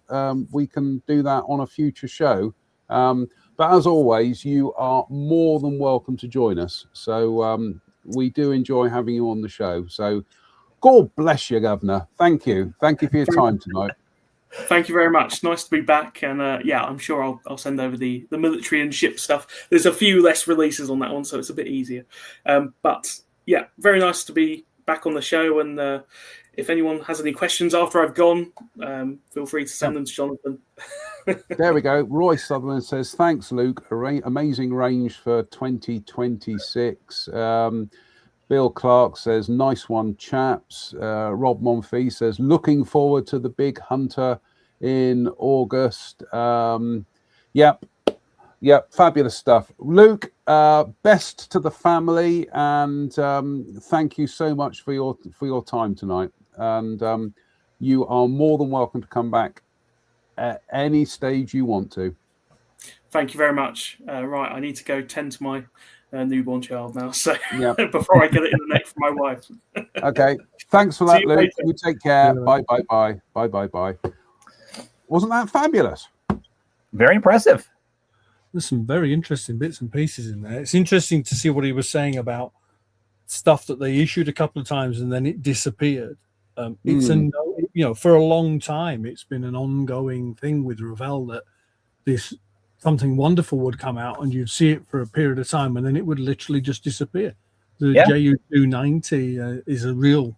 we can do that on a future show. But as always, you are more than welcome to join us. So we do enjoy having you on the show. So God bless you, Governor. Thank you for your time tonight. Thank you very much. Nice to be back, and I'm sure I'll send over the military and ship stuff. There's a few less releases on that one, so it's a bit easier. But yeah, very nice to be back on the show. And if anyone has any questions after I've gone, feel free to send them to Jonathan. There we go. Roy Sutherland says, thanks, Luke. Amazing range for 2026. Bill Clark says, nice one, chaps. Rob Monfils says, looking forward to the big Hunter in August. Yep, fabulous stuff. Luke, best to the family, and thank you so much for your time tonight. And you are more than welcome to come back at any stage you want to. Thank you very much. Right, I need to go tend to my newborn child now, so before I get it in the neck for my wife. Okay, thanks for that, Luke. Later. You take care. Bye. Wasn't that fabulous? Very impressive. There's some very interesting bits and pieces in there. It's interesting to see what he was saying about stuff that they issued a couple of times and then it disappeared. It's for a long time, it's been an ongoing thing with Revell that this something wonderful would come out and you'd see it for a period of time and then it would literally just disappear. The JU290 is a real,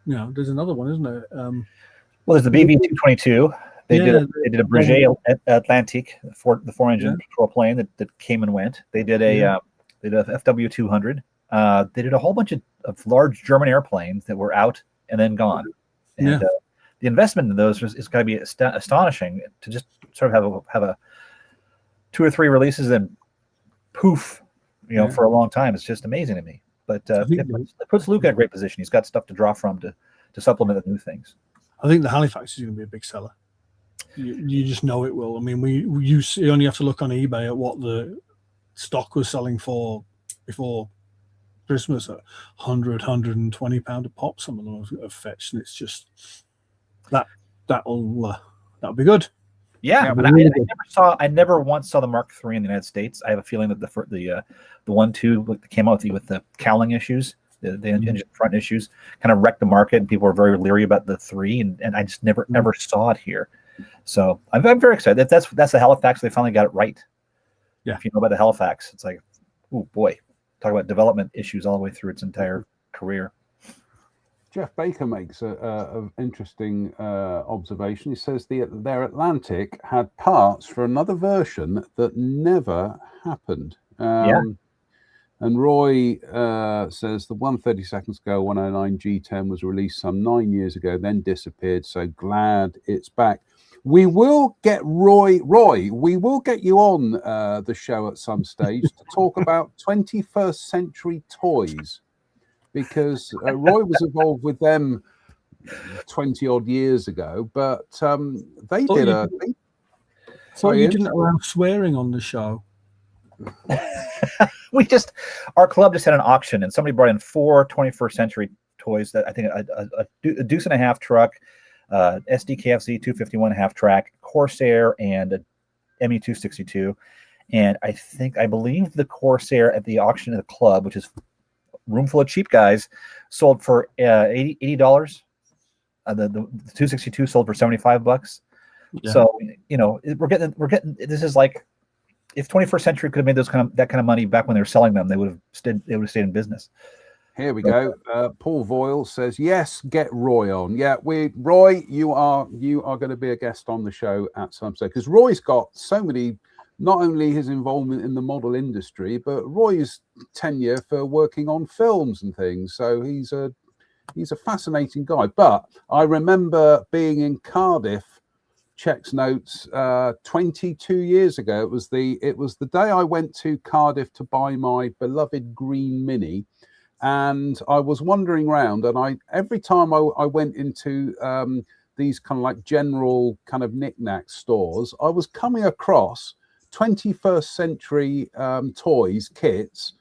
there's another one, isn't there? Well, there's the BV222. They did a Breguet Atlantique, the four-engine patrol plane that came and went. They did a FW200. They did a whole bunch of large German airplanes that were out and then gone. And the investment in those is going to be astonishing to just sort of have a 2 or 3 releases and poof, for a long time. It's just amazing to me. But it puts Luke in a great position. He's got stuff to draw from to supplement the new things. I think the Halifax is going to be a big seller. You just know it will. I mean, you only have to look on eBay at what the stock was selling for before Christmas at £120 a pop. Some of them have fetched, and it's just that'll be good. Yeah, but I never once saw the Mark III in the United States. I have a feeling that the 1.2 that came out with the cowling issues, the engine front issues, kind of wrecked the market, and people were very leery about the 3, and I just never ever saw it here. So I'm very excited. That's the Halifax. They finally got it right. Yeah. If you know about the Halifax, it's like, oh boy, talk about development issues all the way through its entire career. Jeff Baker makes an interesting observation. He says their Atlantic had parts for another version that never happened. And Roy says the 132nd Scale 109 G10 was released some 9 years ago, then disappeared. So glad it's back. We will get Roy, we will get you on the show at some stage to talk about 21st century toys, because Roy was involved with them 20 odd years ago, but they did you didn't allow swearing on the show. Our club just had an auction and somebody brought in 4 21st century toys that I think a Deuce and a Half truck, SDKFZ 251 half track, Corsair, and a ME 262. And I believe the Corsair at the auction at the club, which is a room full of cheap guys, sold for $80. The 262 sold for $75. Yeah. So we're getting this is like, if 21st century could have made that kind of money back when they were selling them, they would have stayed in business. Here we go. Paul Voyle says, yes, get Roy on. Yeah, Roy, you are going to be a guest on the show at some stage, because Roy's got so many, not only his involvement in the model industry, but Roy's tenure for working on films and things. So he's a fascinating guy. But I remember being in Cardiff, checks notes, 22 years ago. It was the day I went to Cardiff to buy my beloved green Mini. And I was wandering around, and every time I went into these kind of like general kind of knick-knack stores, I was coming across 21st century toys kits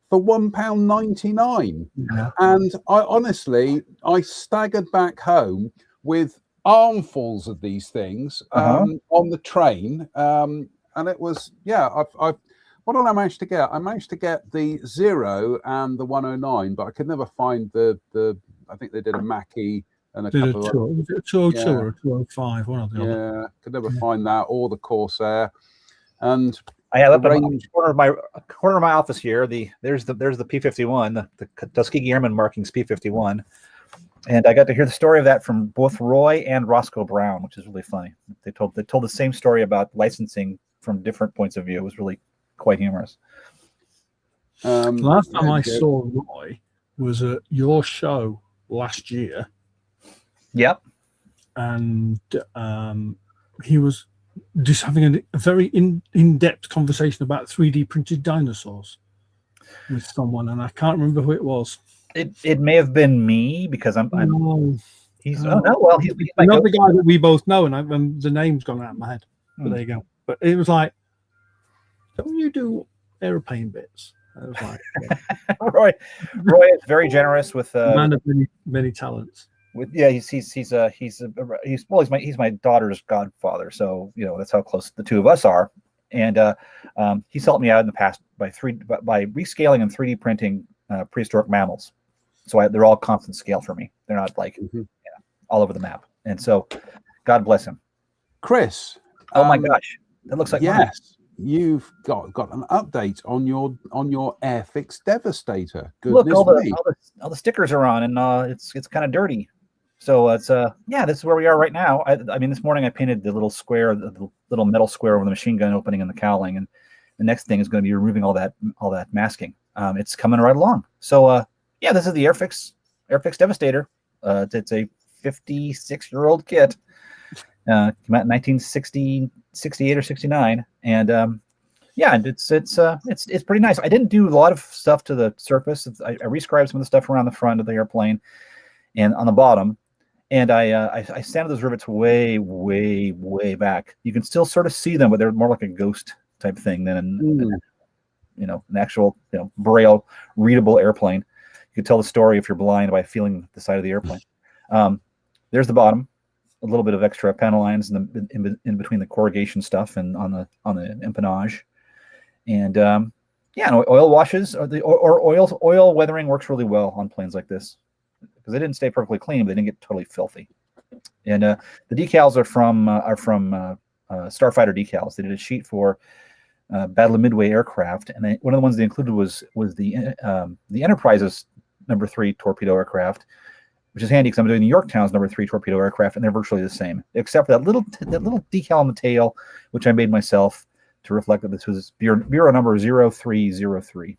for £1.99. Yeah. And I staggered back home with armfuls of these things on the train. And it was, what did I manage to get? I managed to get the 0 and the 109, but I could never find the I think they did a Mackie and a couple of... Was it a 202 or a 205? One or the other. Yeah, could never find that, or the Corsair. And I have up in the corner of my office here. There's the P51, the Tuskegee Airmen markings P51, and I got to hear the story of that from both Roy and Roscoe Brown, which is really funny. They told the same story about licensing from different points of view. It was really quite humorous. Last time I saw Roy was at your show last year. Yep, and he was just having a very in-depth conversation about 3D printed dinosaurs with someone, and I can't remember who it was. It may have been me because he's another my guy that we both know, and the name's gone out of my head. But there you go. But it was like, don't you do airplane bits? I was like, Roy is very generous with man of many talents. He's my daughter's godfather, so that's how close the two of us are. And he's helped me out in the past by rescaling and 3D printing prehistoric mammals. So they're all constant scale for me. They're not like all over the map. And so, God bless him. Chris, oh my gosh, that looks like mine. You've got an update on your Airfix Devastator. Look, all the stickers are on, and it's kind of dirty. So it's this is where we are right now. I mean, this morning I painted the little square, the little metal square over the machine gun opening and the cowling, and the next thing is going to be removing all that masking. It's coming right along. So this is the Airfix Devastator. It's a 56-year-old kit. Came out in 1960, 68 or 69, and it's pretty nice. I didn't do a lot of stuff to the surface. I rescribed some of the stuff around the front of the airplane and on the bottom. And I sanded those rivets way, way, way back. You can still sort of see them, but they're more like a ghost type thing than an actual Braille readable airplane. You can tell the story if you're blind by feeling the side of the airplane. There's the bottom, a little bit of extra panel lines in between the corrugation stuff and on the empennage, and oil washes or oil weathering works really well on planes like this, because they didn't stay perfectly clean, but they didn't get totally filthy. And the decals are from Starfighter decals. They did a sheet for Battle of Midway aircraft, and one of the ones they included was the Enterprise's number 3 torpedo aircraft, which is handy because I'm doing the Yorktown's number 3 torpedo aircraft, and they're virtually the same, except for that little decal on the tail, which I made myself to reflect that this was bureau number 0303.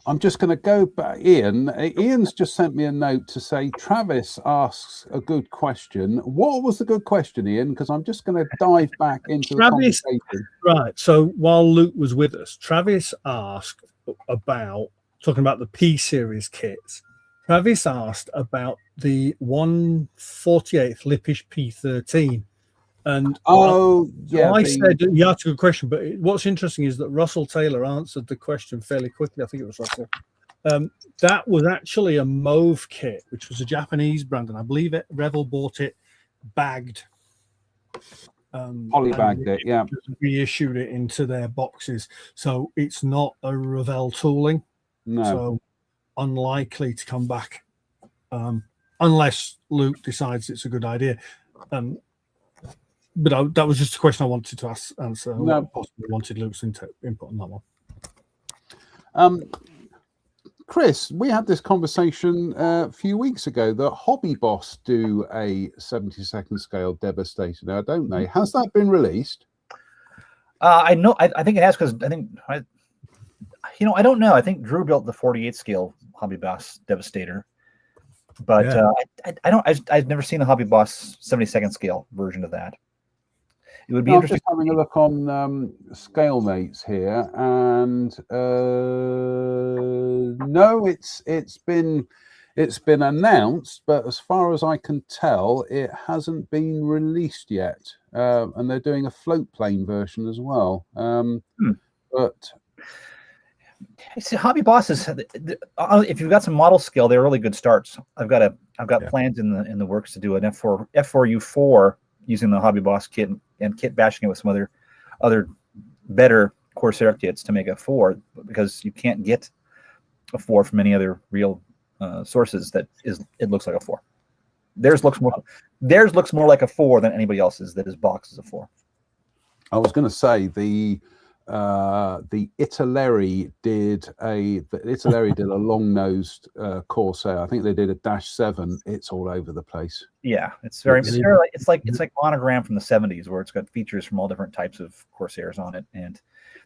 I'm just going to go back. Ian's just sent me a note to say Travis asks a good question. What was the good question, Ian? Because I'm just going to dive back into the conversation. Right. So while Luke was with us, Travis asked about talking about the P series kits. Travis asked about the 1/48 Lippish P13. And I said you asked a good question, but what's interesting is that Russell Taylor answered the question fairly quickly. I think it was Russell. That was actually a Mauve kit, which was a Japanese brand, and I believe Revel bought it bagged. Polybagged it, yeah. Reissued it into their boxes. So it's not a Revell tooling. No. So unlikely to come back unless Luke decides it's a good idea. But that was just a question I wanted to answer. No. I possibly wanted Luke's input on that one. Chris, we had this conversation a few weeks ago that Hobby Boss do a 72nd scale Devastator now, don't they? Has that been released? I know. I think it has, because I don't know. I think Drew built the 48 scale Hobby Boss Devastator, but I've never seen the Hobby Boss 72nd scale version of that. It would be interesting. Just having a look on ScaleMates here, and no, it's been it's been announced, but as far as I can tell, it hasn't been released yet. And they're doing a float plane version as well. But See, Hobby Boss is, if you've got some model skill, they're really good starts. I've got plans in the works to do an F4U4 using the Hobby Boss kit and kit bashing it with some other better Corsair kits to make a 4, because you can't get a 4 from any other real sources it looks like a 4. Theirs looks more like a 4 than anybody else's that is boxed as a 4. I was going to say the Italeri did a long-nosed Corsair. I think they did a -7. It's all over the place. Yeah, it's like Monogram from the 70s, where it's got features from all different types of Corsairs on it. And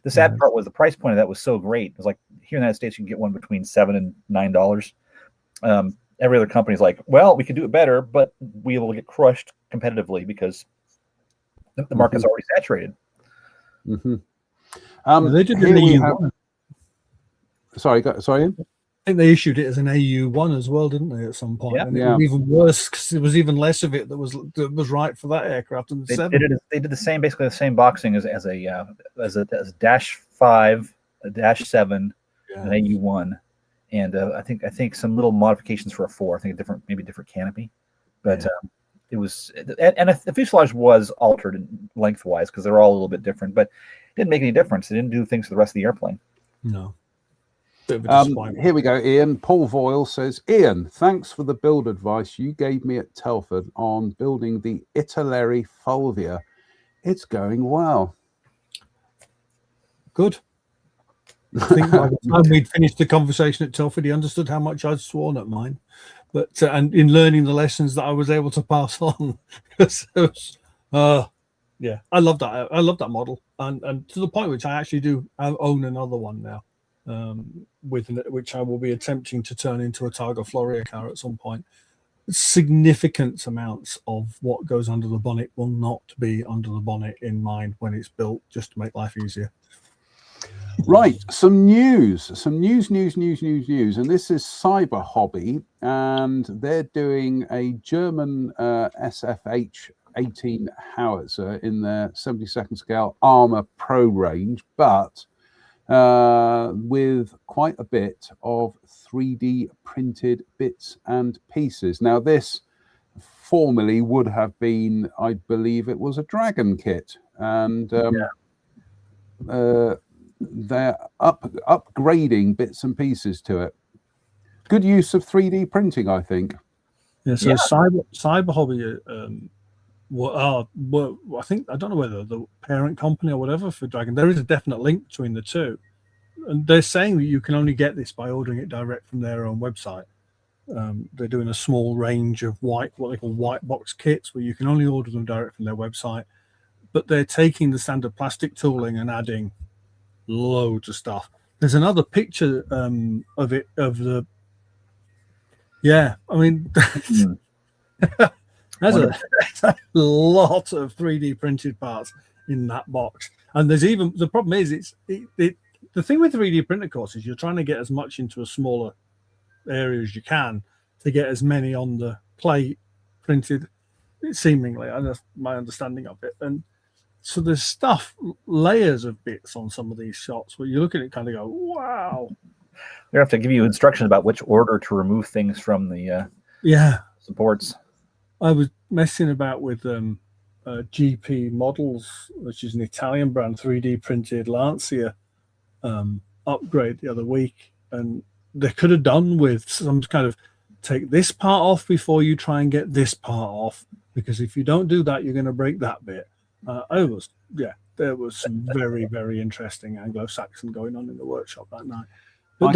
the sad part was the price point of that was so great. It was like, here in the United States, you can get one between $7 and $9. Every other company's like, well, we can do it better, but we will get crushed competitively because the market's already saturated. They did an AU1. Sorry. I think they issued it as an AU1 as well, didn't they? At some point, and it was even worse because there was even less of it that was right for that aircraft than the 7. They did basically the same boxing as a -5, a -7, an AU1, and I think some little modifications for a 4. I think maybe a different canopy, but it was, and the fuselage was altered lengthwise because they're all a little bit different, but it didn't make any difference. It didn't do things to the rest of the airplane. No. Here we go, Ian. Paul Voyle says, Ian, thanks for the build advice you gave me at Telford on building the Italeri Fulvia. It's going well. Good. I think by the time we'd finished the conversation at Telford, he understood how much I'd sworn at mine. But and in learning the lessons that I was able to pass on, yeah, I love that. I love that model, and to the point which I actually do own another one now, which I will be attempting to turn into a Targa Floria car at some point. Significant amounts of what goes under the bonnet will not be under the bonnet in mine when it's built, just to make life easier. Right, some news, and this is Cyber Hobby, and they're doing a German SFH 18 howitzer in their 72nd scale Armour Pro range, but with quite a bit of 3D printed bits and pieces. Now, this formerly would have been, I believe it was a Dragon kit, and they're upgrading bits and pieces to it. Good use of 3D printing, I think. Yeah, so Cyber Hobby I think, I don't know whether the parent company or whatever for Dragon, there is a definite link between the two. And they're saying that you can only get this by ordering it direct from their own website. They're doing a small range of what they call white box kits, where you can only order them direct from their website. But they're taking the standard plastic tooling and adding loads of stuff. There's another picture of the. Yeah, I mean, there's a lot of 3D printed parts in that box, and there's even the problem is the thing with 3D print, of course, is you're trying to get as much into a smaller area as you can to get as many on the plate printed, seemingly. And that's my understanding of it. And so there's layers of bits on some of these shots where you look at it and kind of go, wow. They have to give you instructions about which order to remove things from the supports. I was messing about with GP Models, which is an Italian brand, 3D printed Lancia upgrade the other week, and they could have done with some kind of take this part off before you try and get this part off, because if you don't do that, you're going to break that bit. There was some very, very interesting Anglo-Saxon going on in the workshop that night. But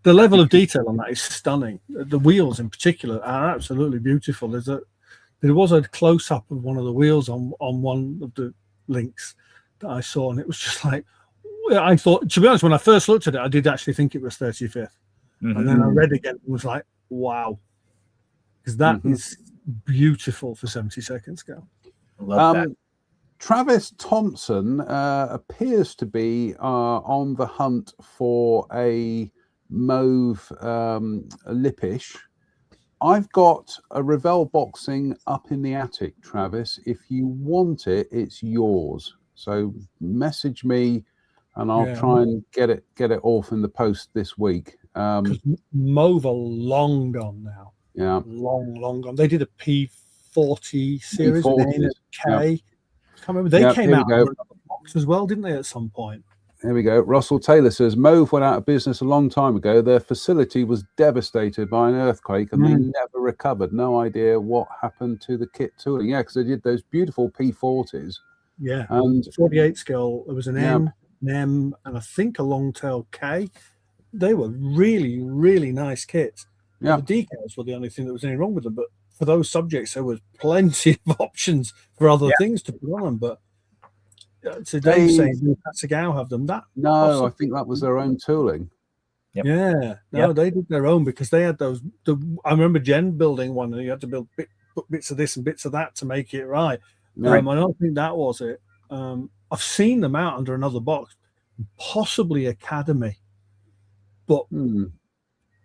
the level of detail on that is stunning. The wheels in particular are absolutely beautiful. There was a close-up of one of the wheels on one of the links that I saw, and it was just like, I thought, to be honest, when I first looked at it, I did actually think it was 35th. And then I read again and was like, wow. Because that is beautiful for 72nd scale. Love that. Travis Thompson appears to be on the hunt for a mauve lipish. I've got a Revell boxing up in the attic, Travis. If you want it, it's yours. So message me, and I'll try and get it off in the post this week. Because mauve are long gone now. Yeah, long gone. They did a P40 series with P40s, K. I can't remember. They came here we out go. with another box as well, didn't they? At some point. There we go. Russell Taylor says Mauve went out of business a long time ago. Their facility was devastated by an earthquake and they never recovered. No idea what happened to the kit tooling. Yeah, because they did those beautiful P40s. Yeah. And 48 scale. There was an M, an M, and I think a long tail K. They were really, really nice kits. Yeah. The decals were the only thing that was any wrong with them. But for those subjects, there was plenty of options for other things to put on them. But so Dave saying Pasagao have them. That no, I think that was their own tooling. Yep. Yeah, no, they did their own because they had those. I remember Jen building one, and you had to put bits of this and bits of that to make it right. I don't think that was it. I've seen them out under another box, possibly Academy, but might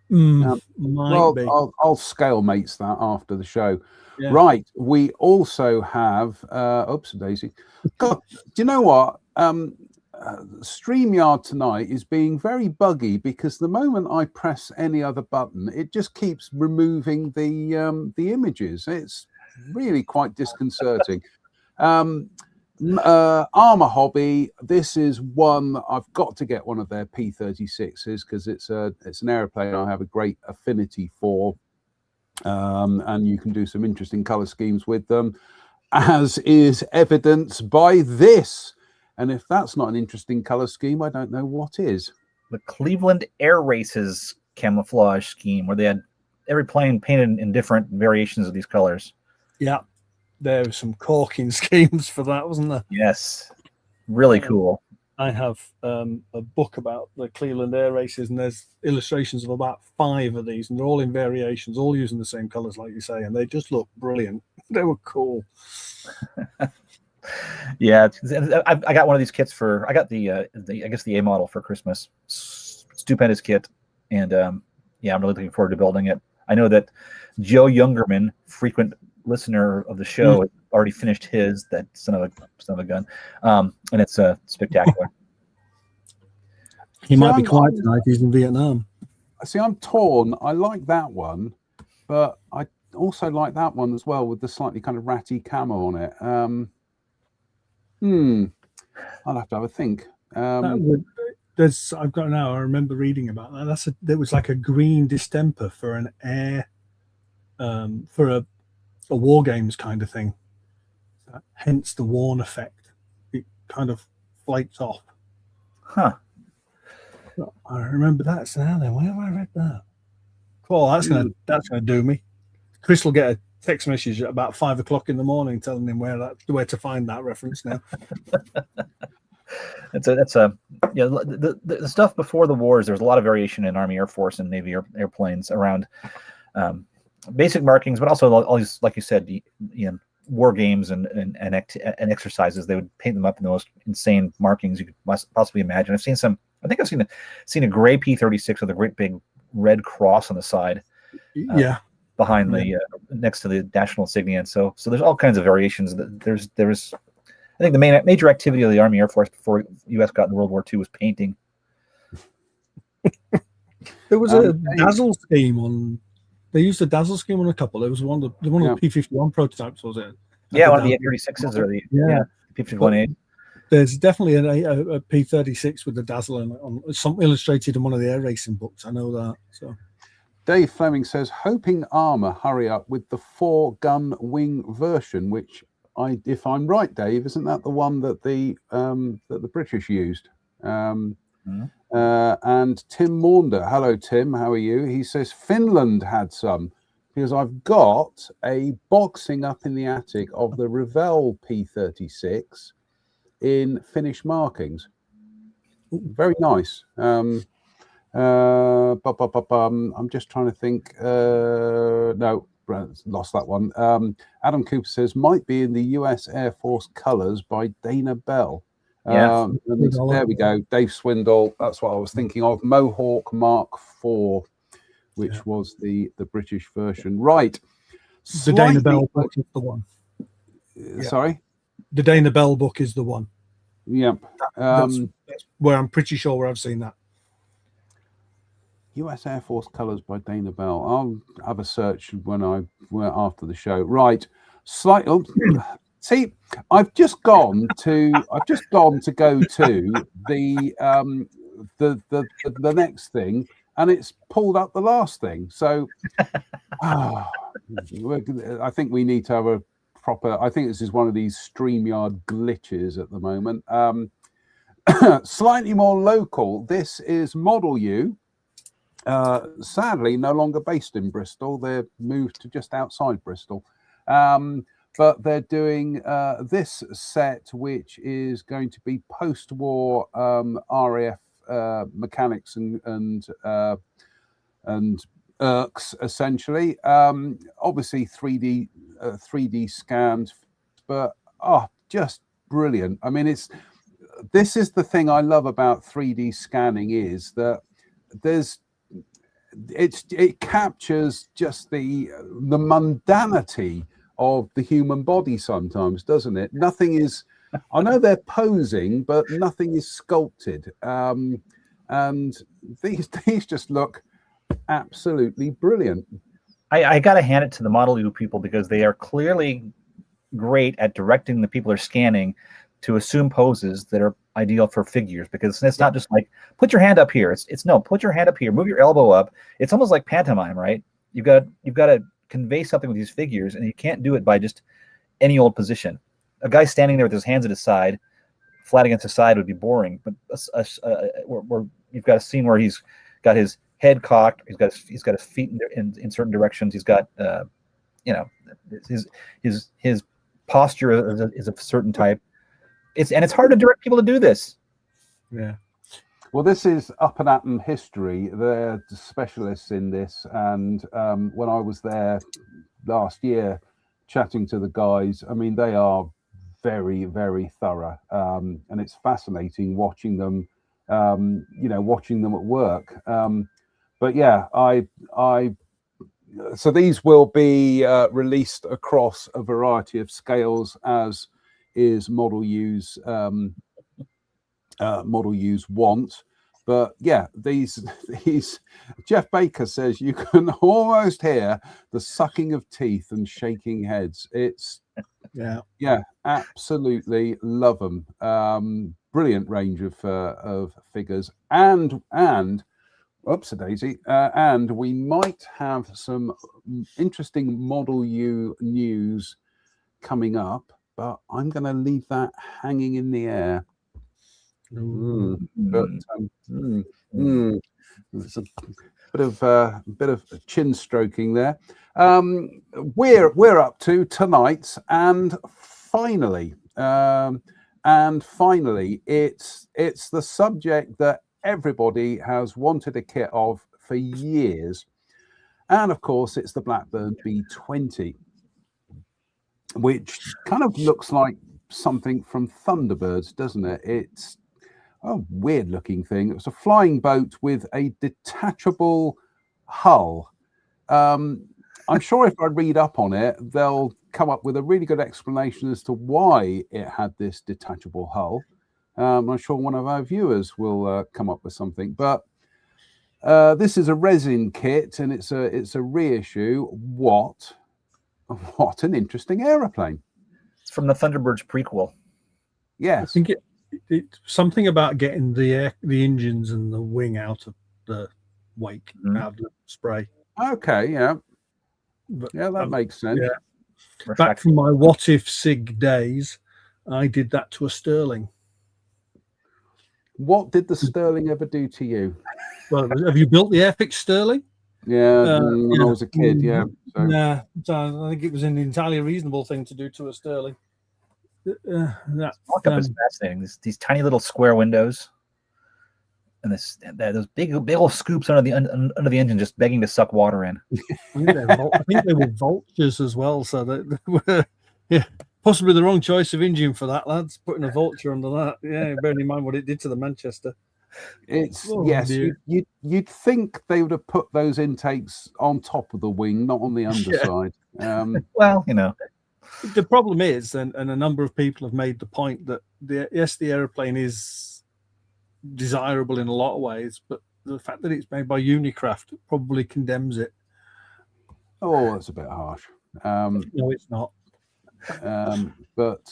be. I'll scale mates that after the show. Yeah. Right. We also have oops, Daisy. God, do you know what? StreamYard tonight is being very buggy because the moment I press any other button, it just keeps removing the images. It's really quite disconcerting. Armor Hobby. This is one I've got to get one of their P36s because it's an aeroplane I have a great affinity for. And you can do some interesting color schemes with them, as is evidenced by this. And if that's not an interesting color scheme, I don't know what is. The Cleveland Air Races camouflage scheme, where they had every plane painted in different variations of these colors. Yeah, there were some corking schemes for that, wasn't there? Yes, really cool. I have a book about the Cleveland Air Races, and there's illustrations of about 5 of these, and they're all in variations, all using the same colors, like you say, and they just look brilliant. They were cool. Yeah, I got one of these kits for. I got the I guess the A model for Christmas. Stupendous kit, and yeah, I'm really looking forward to building it. I know that Joe Youngerman, frequent listener of the show, already finished his. That son of a gun, and it's spectacular. He might be quiet tonight. He's in Vietnam. See, I'm torn. I like that one, but I also like that one as well with the slightly kind of ratty camo on it. I'll have to have a think. I've got now. I remember reading about that. There was like a green distemper for an air, for a war games kind of thing. Hence the worn effect. It kind of flaked off. Huh. I remember that. So now then, where have I read that? Cool. That's gonna do me. Chris will get a text message at about 5 o'clock in the morning telling him where to find that reference now. That's the stuff before the wars. There's a lot of variation in Army, Air Force, and Navy airplanes around basic markings, but also all these, like you said, war games and exercises. They would paint them up in the most insane markings you could possibly imagine. I've seen some. I think I've seen a gray P36 with a great big red cross on the side. Behind the next to the national insignia. So there's all kinds of variations. There's I think the major activity of the Army Air Force before U.S. got in World War II was painting. There was a dazzle scheme on. They used a dazzle scheme on a couple. There was one of the P51 prototypes, was it? Yeah, one of the F-36s or the P51A. There's definitely a P36 with the dazzle on some illustrated in one of the air racing books. I know that. So. Dave Fleming says, hoping Armour hurry up with the 4-gun wing version, which if I'm right, Dave, isn't that the one that the British used? And Tim Maunder, hello Tim, how are you? He says Finland had some because I've got a boxing up in the attic of the Revell P36 in Finnish markings. Very nice. I'm just trying to think. No, lost that one. Adam Cooper says might be in the US Air Force colors by Dana Bell. Yeah. And there we go. Dave Swindle. That's what I was thinking of. Mohawk Mark IV, which was the British version. Right. The Dana Bell book is the one. Sorry? The Dana Bell book is the one. Yep. That's where I'm pretty sure where I've seen that. US Air Force Colors by Dana Bell. I'll have a search after the show. Right. See, I've just gone to go to the next thing, and it's pulled up the last thing. So I think we need to have a proper. I think this is one of these StreamYard glitches at the moment. Slightly more local. This is Model U. Sadly, no longer based in Bristol. They're moved to just outside Bristol. But they're doing this set, which is going to be post-war RAF mechanics and Erks, essentially. Obviously 3D scanned, but just brilliant. I mean, this is the thing I love about 3D scanning, is that it captures just the mundanity of the human body sometimes, doesn't it? Nothing is, I know they're posing, but nothing is sculpted. And these just look absolutely brilliant. I got to hand it to the Model U people, because they are clearly great at directing the people they're scanning to assume poses that are ideal for figures, because it's not just like, put your hand up here. It's no, put your hand up here, move your elbow up. It's almost like pantomime, right? You've got to convey something with these figures, and you can't do it by just any old position. A guy standing there with his hands at his side, flat against his side, would be boring. But where you've got a scene where he's got his head cocked, he's got his feet in certain directions, he's got his posture is a certain type. It's hard to direct people to do this. Yeah. Well, this is Up and Atom history. They're specialists in this. And when I was there last year chatting to the guys, I mean, they are very, very thorough. And it's fascinating watching them, watching them at work. But yeah, so these will be released across a variety of scales, as is Model U's want. But yeah, these Jeff Baker says you can almost hear the sucking of teeth and shaking heads. It's yeah, absolutely love them. Brilliant range of figures, and oops a daisy, and we might have some interesting Model U news coming up, but I'm going to leave that hanging in the air. But it's a bit of chin stroking there. We're up to tonight's, and finally, it's the subject that everybody has wanted a kit of for years, and of course, it's the Blackburn B20, which kind of looks like something from Thunderbirds, doesn't it? It's a weird looking thing. It's a flying boat with a detachable hull. I'm sure if I read up on it, they'll come up with a really good explanation as to why it had this detachable hull. I'm sure one of our viewers will come up with something. But this is a resin kit, and it's a reissue. What an interesting aeroplane! It's from the Thunderbirds prequel. I Yes, think it's something about getting the engines and the wing out of the wake, out of the spray. Okay, yeah, But, yeah, that makes sense. Yeah. Back from my What If SIG days, I did that to a Sterling. What did the Sterling ever do to you? Well, have you built the Airfix Sterling? Yeah, when I was a kid, yeah. So. Yeah, so I think it was an entirely reasonable thing to do to a Sterling. Mock-up is fascinating. These tiny little square windows, and those big old scoops under the engine, just begging to suck water in. I think they were vultures as well. So they were, yeah. Possibly the wrong choice of engine for that, lads. Putting a Vulture under that. Yeah, bearing in mind what it did to the Manchester. It's Oh, yes, dear. you'd think they would have put those intakes on top of the wing, not on the underside. Well, you know, The problem is, and a number of people have made the point that the aeroplane is desirable in a lot of ways, but the fact that it's made by Unicraft probably condemns it. Oh, that's a bit harsh. No, it's not. But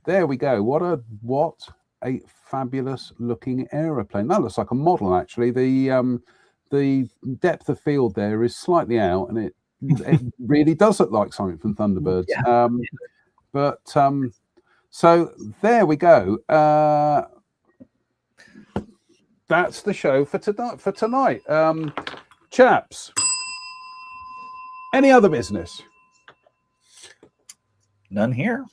there we go. What a fabulous looking aeroplane. That looks like a model, actually. The depth of field there is slightly out, and it really does look like something from Thunderbirds. Yeah. So there we go. That's the show for tonight. Chaps, any other business? none here.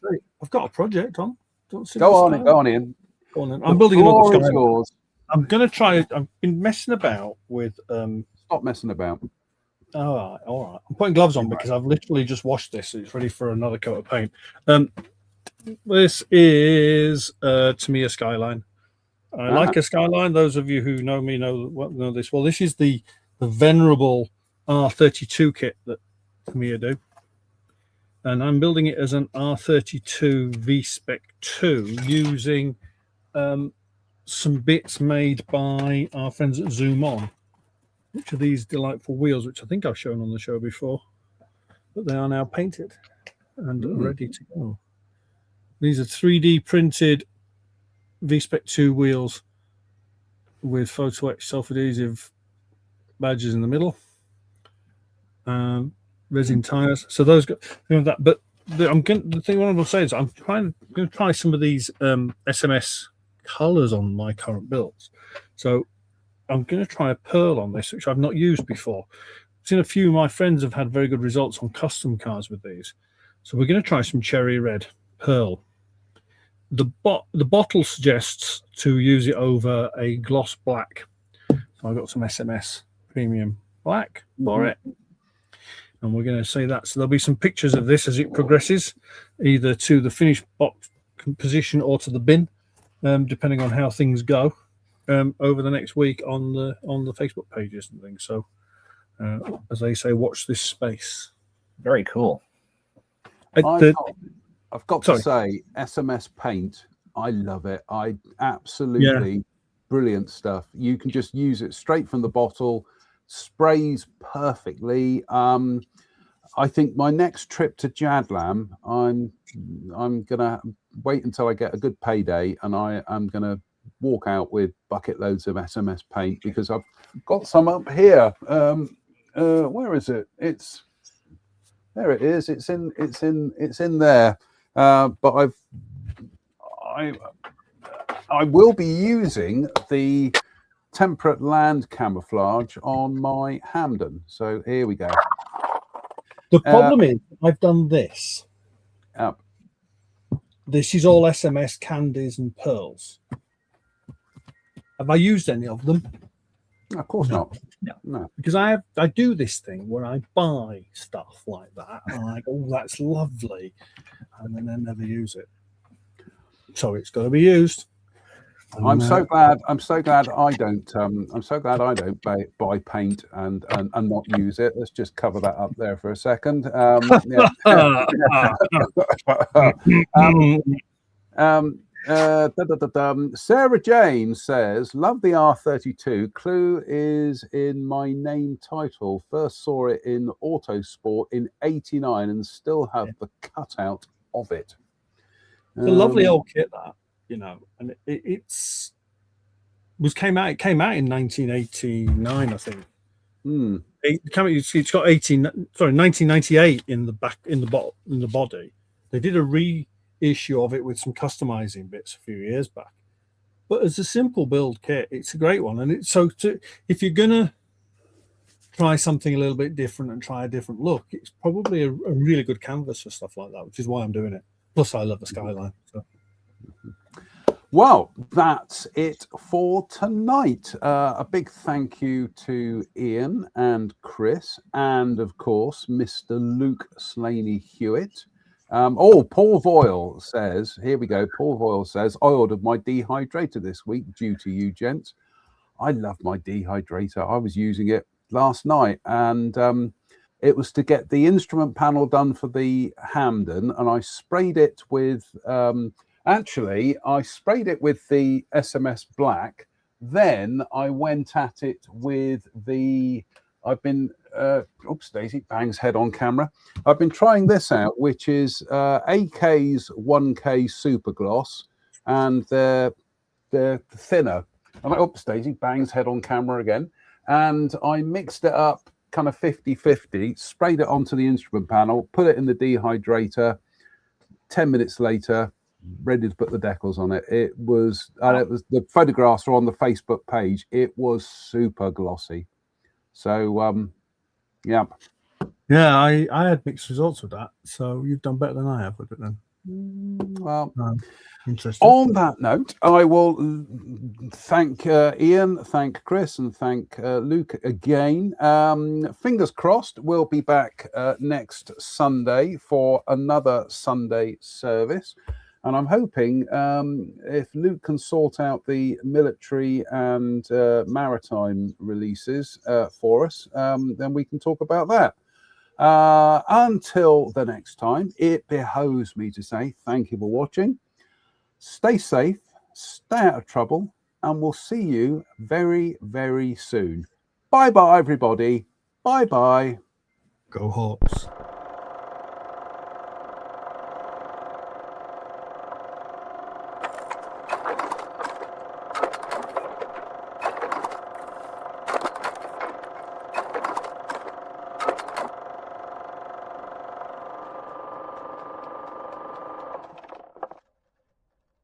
I've got a project on. Don't see Go the on style. in. Go on in. Go on then. The I'm building floor another is sky. yours. I'm going to try. I've been messing about with. Stop messing about. All right. I'm putting gloves on because I've literally just washed this. So it's ready for another coat of paint. This is to me a Skyline. I like a Skyline. Those of you who know me know this. Well, this is the venerable R32 kit that Tamiya do. And I'm building it as an R32 V-Spec 2 using some bits made by our friends at Zoom On, which are these delightful wheels, which I think I've shown on the show before, but they are now painted and ready to go. These are 3D printed V-Spec 2 wheels with photo etched self-adhesive badges in the middle. Resin tires. So those got that. But what I'm going to say is I'm going to try some of these SMS colors on my current builds. So I'm going to try a pearl on this, which I've not used before. I've seen a few of my friends have had very good results on custom cars with these. So we're going to try some cherry red pearl. The bottle suggests to use it over a gloss black. So I've got some SMS premium black for it. And we're going to say that. So there'll be some pictures of this as it progresses, either to the finished box position or to the bin, depending on how things go over the next week on the Facebook pages and things. So, as they say, watch this space. Very cool. I've got to say, SMS Paint, I love it. I absolutely brilliant stuff. You can just use it straight from the bottle. Sprays perfectly. I think my next trip to Jadlam, I'm gonna wait until I get a good payday, and I'm gonna walk out with bucket loads of SMS paint because I've got some up here. Where is it? There it is. It's in there. But I will be using the temperate land camouflage on my Hamden. So here we go. The problem is I've done this. Yep. This is all SMS candies and pearls. Have I used any of them? Of course not. No. Because I do this thing where I buy stuff like that and I'm like, oh, that's lovely, and then I never use it. So it's got to be used. And, I'm so glad I don't buy paint and not use it. Let's just cover that up there for a second. Sarah Jane says, love the R32. Clue is in my name title. First saw it in Autosport in '89 and still have the cutout of it. It's a lovely old kit, that, you know, and it came out in 1989, I think. It's got 1998 in the back, in the body. They did a reissue of it with some customizing bits a few years back. But as a simple build kit, it's a great one. And if you're gonna try something a little bit different and try a different look, it's probably a really good canvas for stuff like that, which is why I'm doing it. Plus, I love the Skyline. So. Well, that's it for tonight. A big thank you to Ian and Chris, and of course, Mr. Luke Slaney Hewitt, Paul Voyle says, here we go. Paul Voyle says, I ordered my dehydrator this week due to you, gents. I love my dehydrator. I was using it last night, and it was to get the instrument panel done for the Hamden, and I sprayed it with, I sprayed it with the SMS Black. Then I went at it with oops, Daisy, bangs head on camera. I've been trying this out, which is AK's 1K Super Gloss, and they're thinner. I'm like, oops, Daisy, bangs head on camera again. And I mixed it up kind of 50-50, sprayed it onto the instrument panel, put it in the dehydrator. 10 minutes later, ready to put the decals on it. It was the photographs are on the Facebook page. It was super glossy. So yeah. I had mixed results with that. So you've done better than I have with it then. Well, interesting. On that note, I will thank Ian, thank Chris, and thank Luke again. Fingers crossed, we'll be back next Sunday for another Sunday service. And I'm hoping if Luke can sort out the military and maritime releases for us, then we can talk about that. Until the next time, it behoves me to say thank you for watching. Stay safe, stay out of trouble, and we'll see you very, very soon. Bye-bye, everybody. Bye-bye. Go Hawks.